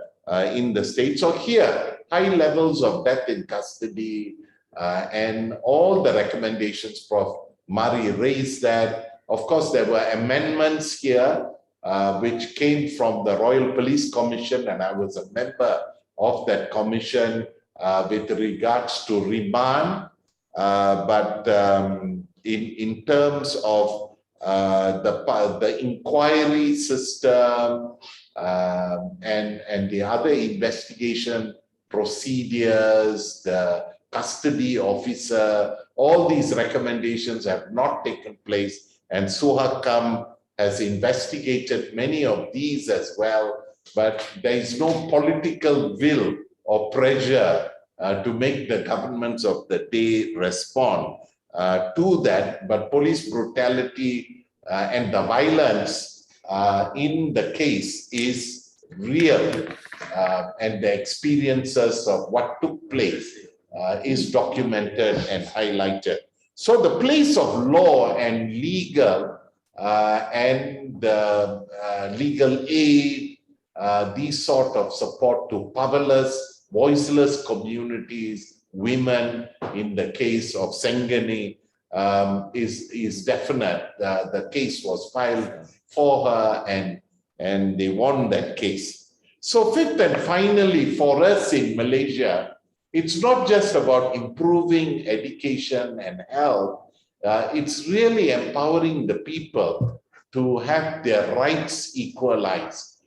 in the States. So here, high levels of death in custody, and all the recommendations, Prof. Mari raised that. Of course, there were amendments here, which came from the Royal Police Commission, and I was a member of that commission with regards to remand. But in terms of the inquiry system and the other investigation procedures, the custody officer, all these recommendations have not taken place, and Suhakam has investigated many of these as well, but there is no political will or pressure to make the governments of the day respond to that. But police brutality and the violence in the case is real, and the experiences of what took place is documented and highlighted. So the place of law and legal and legal aid, these sort of support to powerless, voiceless communities, women, in the case of Sengani, is definite. The case was filed for her, and they won that case. So fifth and finally, for us in Malaysia, it's not just about improving education and health. It's really empowering the people to have their rights equalized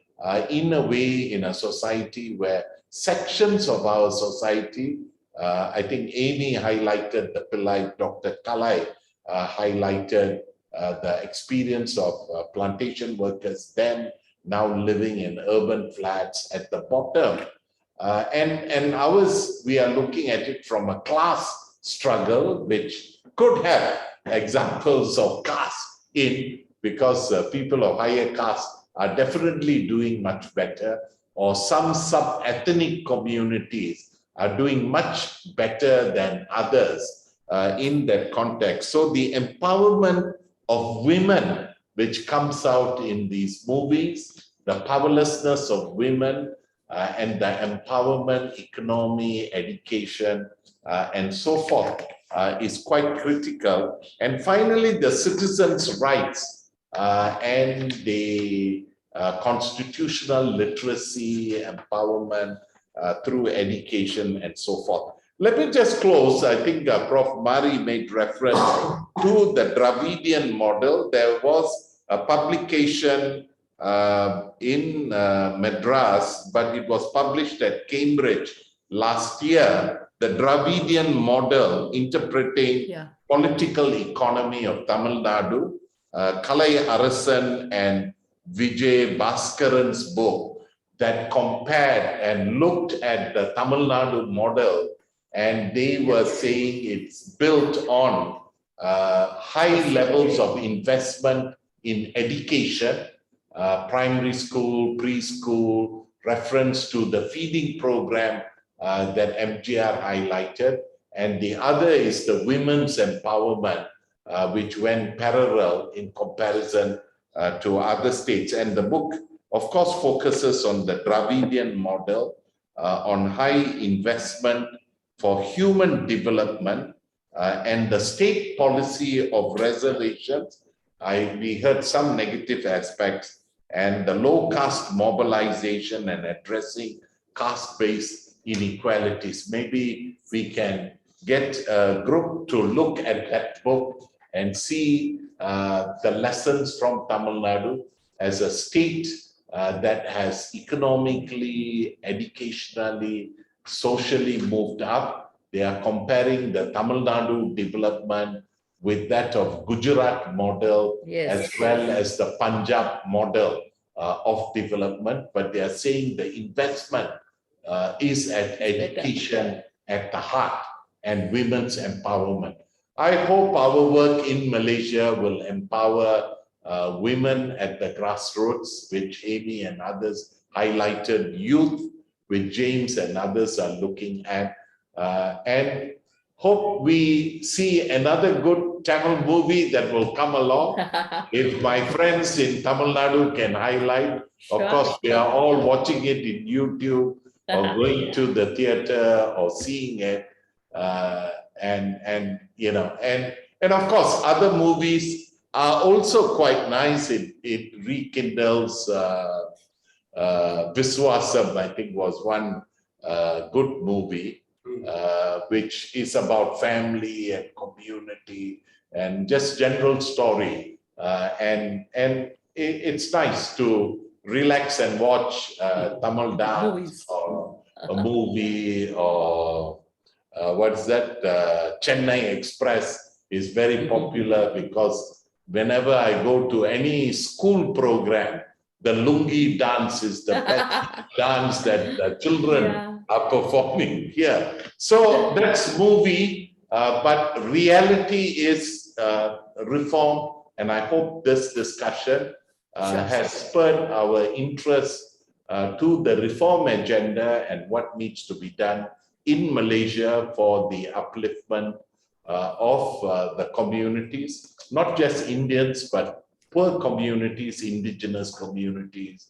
in a way, in a society where sections of our society, I think Amy highlighted the Pillai, Dr. Kalai highlighted the experience of plantation workers then, now living in urban flats at the bottom. And ours, we are looking at it from a class struggle, which could have examples of caste in, because people of higher caste are definitely doing much better, or some sub-ethnic communities are doing much better than others in that context. So the empowerment of women, which comes out in these movies, the powerlessness of women, and the empowerment, economy, education, and so forth is quite critical. And finally, the citizens' rights and the constitutional literacy, empowerment through education, and so forth. Let me just close. I think Prof. Mari made reference to the Dravidian model. There was a publication in Madras, but it was published at Cambridge last year, the Dravidian model interpreting political economy of Tamil Nadu, Kalai Arasan and Vijay Bhaskaran's book that compared and looked at the Tamil Nadu model, and they were saying it's built on high levels of investment in education, primary school, preschool, reference to the feeding program that MGR highlighted. And the other is the women's empowerment, which went parallel in comparison to other states. And the book, of course, focuses on the Dravidian model, on high investment for human development, and the state policy of reservations. We heard some negative aspects, and the low caste mobilization and addressing caste-based inequalities. Maybe we can get a group to look at that book and see the lessons from Tamil Nadu as a state that has economically, educationally, socially moved up. They are comparing the Tamil Nadu development with that of Gujarat model, as well as the Punjab model of development. But they are saying the investment is at education at the heart and women's empowerment. I hope our work in Malaysia will empower women at the grassroots, which Amy and others highlighted, youth, which James and others are looking at, and hope we see another good Tamil movie that will come along. If my friends in Tamil Nadu can highlight, of course, we are all watching it in YouTube or going to the theater or seeing it, and you know, and of course, other movies are also quite nice. It rekindles Viswasam, I think, was one good movie, which is about family and community and just general story. And it's nice to relax and watch Tamil dance or a movie, or what's that? Chennai Express is very popular because whenever I go to any school program, the lungi dance is the best dance that the children are performing here. So that's movie, but reality is reform. And I hope this discussion has spurred our interest to the reform agenda and what needs to be done in Malaysia for the upliftment of the communities, not just Indians, but poor communities, indigenous communities,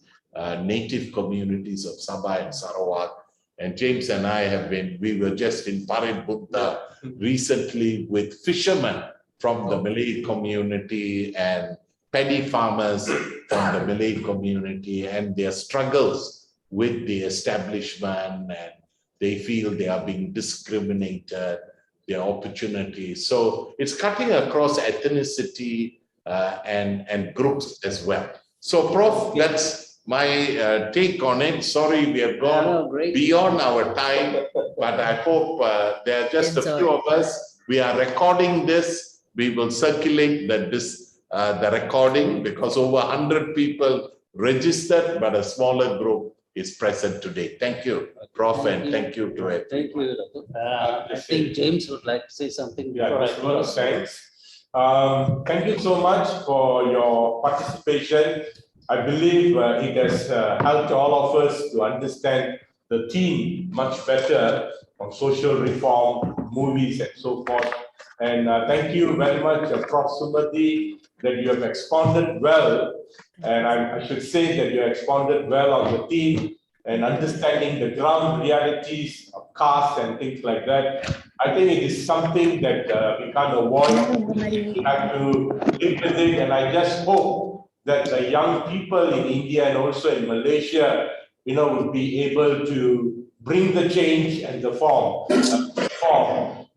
native communities of Sabah and Sarawak. And James and I we were just in Parit Butta recently with fishermen from the Malay community and paddy farmers from the Malay community, and their struggles with the establishment, and they feel they are being discriminated, their opportunities. So it's cutting across ethnicity and groups as well. So, Prof, that's my take on it. Sorry, we have gone beyond our time, but I hope there are just a few of us. We are recording this. We will circulate the recording because over 100 people registered, but a smaller group is present today. Thank you, Prof, and thank you to it. Thank you, Datuk. I think James would like to say something. Thanks. Thank you so much for your participation. I believe it has helped all of us to understand the theme much better on social reform, movies, and so forth. And thank you very much, Prof. Sumathi, that you have expounded well. And I should say that you expounded well on the theme and understanding the ground realities of caste and things like that. I think it is something that we can't avoid. We have to live with it. And I just hope that the young people in India and also in Malaysia, would be able to bring the change and the form.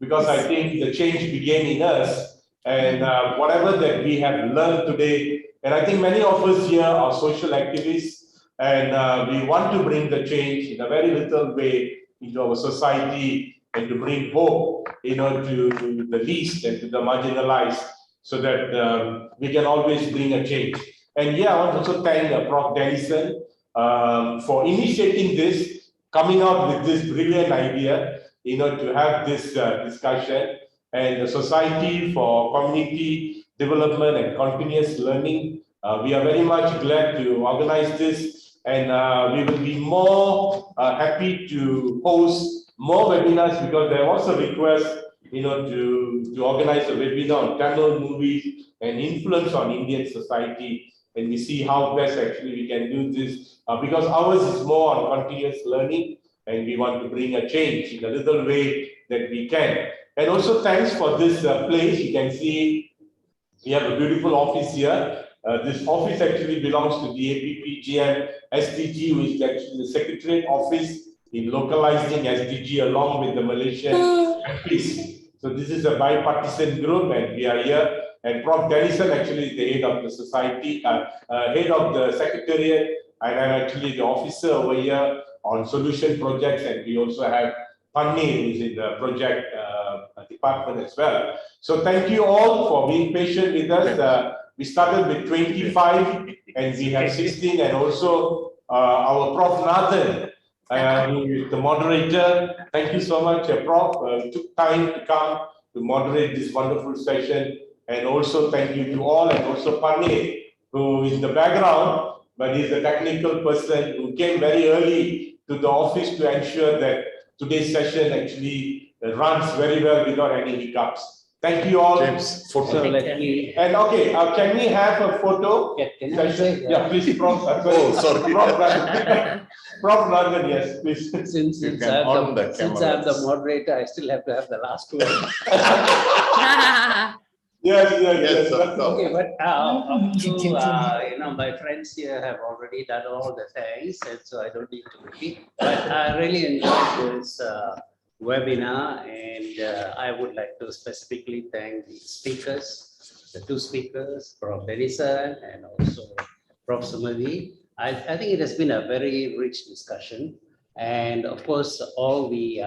Because I think the change began in us, and whatever that we have learned today, and I think many of us here are social activists, and we want to bring the change in a very little way into our society and to bring hope, to the least and to the marginalized, so that we can always bring a change. And I want to also thank Prof. Denison for initiating this, coming out with this brilliant idea, to have this discussion, and the Society for Community Development and Continuous Learning We are very much glad to organize this, and we will be more happy to host more webinars, because there was a request, to organize a webinar on Tamil movies and influence on Indian society, and we see how best actually we can do this, because ours is more on continuous learning, and we want to bring a change in a little way that we can. And also thanks for this place. You can see we have a beautiful office here. This office actually belongs to the APPGM SDG, which is actually the Secretariat Office in localizing SDG along with the Malaysian countries. So this is a bipartisan group, and we are here. And Prof. Denison actually is the head of the society, head of the Secretariat, and I'm actually the officer over here on solution projects, and we also have Pani, who is in the project department as well. So thank you all for being patient with us. We started with 25 and we have 16, and also our Prof. Nathan, who is the moderator. Thank you so much, Prof. You took time to come to moderate this wonderful session. And also thank you to all, and also Pani, who is in the background, but he's a technical person who came very early to the office to ensure that today's session actually runs very well without any hiccups. Thank you all. James, photo. So let me. And okay, can we have a photo session? Yeah, please, Prof. Oh, sorry. Prof. London, yes, please. Since I'm the moderator, I still have to have the last word. Yes. Okay, but my friends here have already done all the things, and so I don't need to repeat. But I really enjoyed this webinar, and I would like to specifically thank the speakers, the two speakers, Prof. Denison and also Prof. Sumathi. I think it has been a very rich discussion, and of course, all the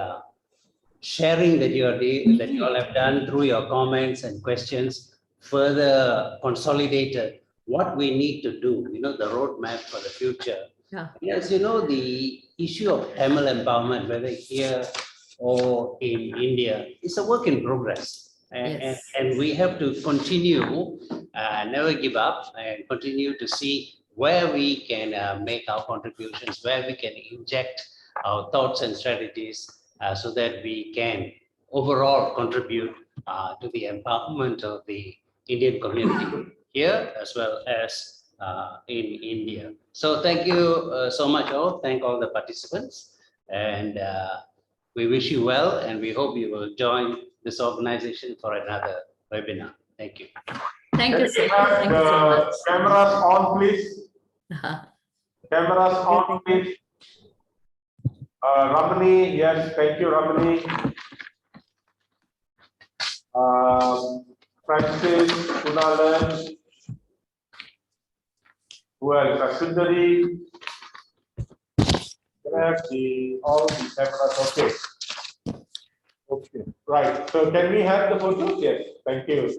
sharing that you all have done through your comments and questions further consolidated what we need to do, the roadmap for the future. Yeah. Yes, the issue of Tamil empowerment, whether here or in India, is a work in progress. And we have to continue, never give up, and continue to see where we can make our contributions, where we can inject our thoughts and strategies, so that we can overall contribute to the empowerment of the Indian community here as well as in India. So thank you so much all. Thank all the participants, and we wish you well, and we hope you will join this organization for another webinar. Thank you. Thank you, sir. Thank you so much. Cameras on, please. Cameras on, please. Ramani, yes, thank you, Ramani. Francis, Kunalan, who else? Sundari. All the cameras, okay. Okay, right. So can we have the photos? Yes, thank you.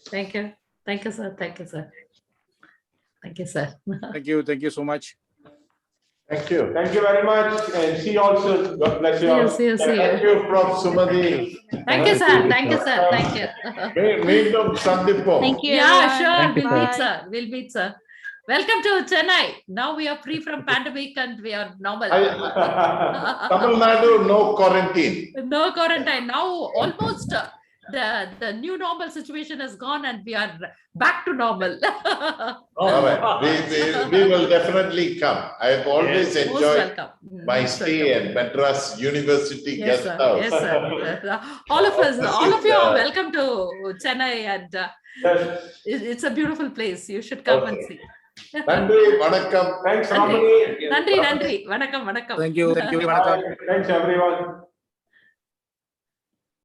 Thank you. Thank you, sir. Thank you, sir. Thank you, sir. Thank you so much. Thank you. Thank you very much, and see you all soon. God bless you all. See you. Thank you, Prof. Sumathi. Thank you, sir. Thank you, sir. Thank you. Thank you. Yeah, sure. We'll meet, sir. We'll meet, sir. Welcome to Chennai. Now we are free from pandemic and we are normal. Tamil Nadu, no quarantine. No quarantine. Now almost the new normal situation has gone and we are back to normal. All right. We will definitely come. I have always enjoyed my stay at Madras University guest house. Yes, sir. All of us, all of you are welcome to Chennai, and it's a beautiful place. You should come and see. Nandri, vanakkam. Thanks, Ramani. Nandri, vanakkam. Thank you, vanakkam. Thanks, everyone.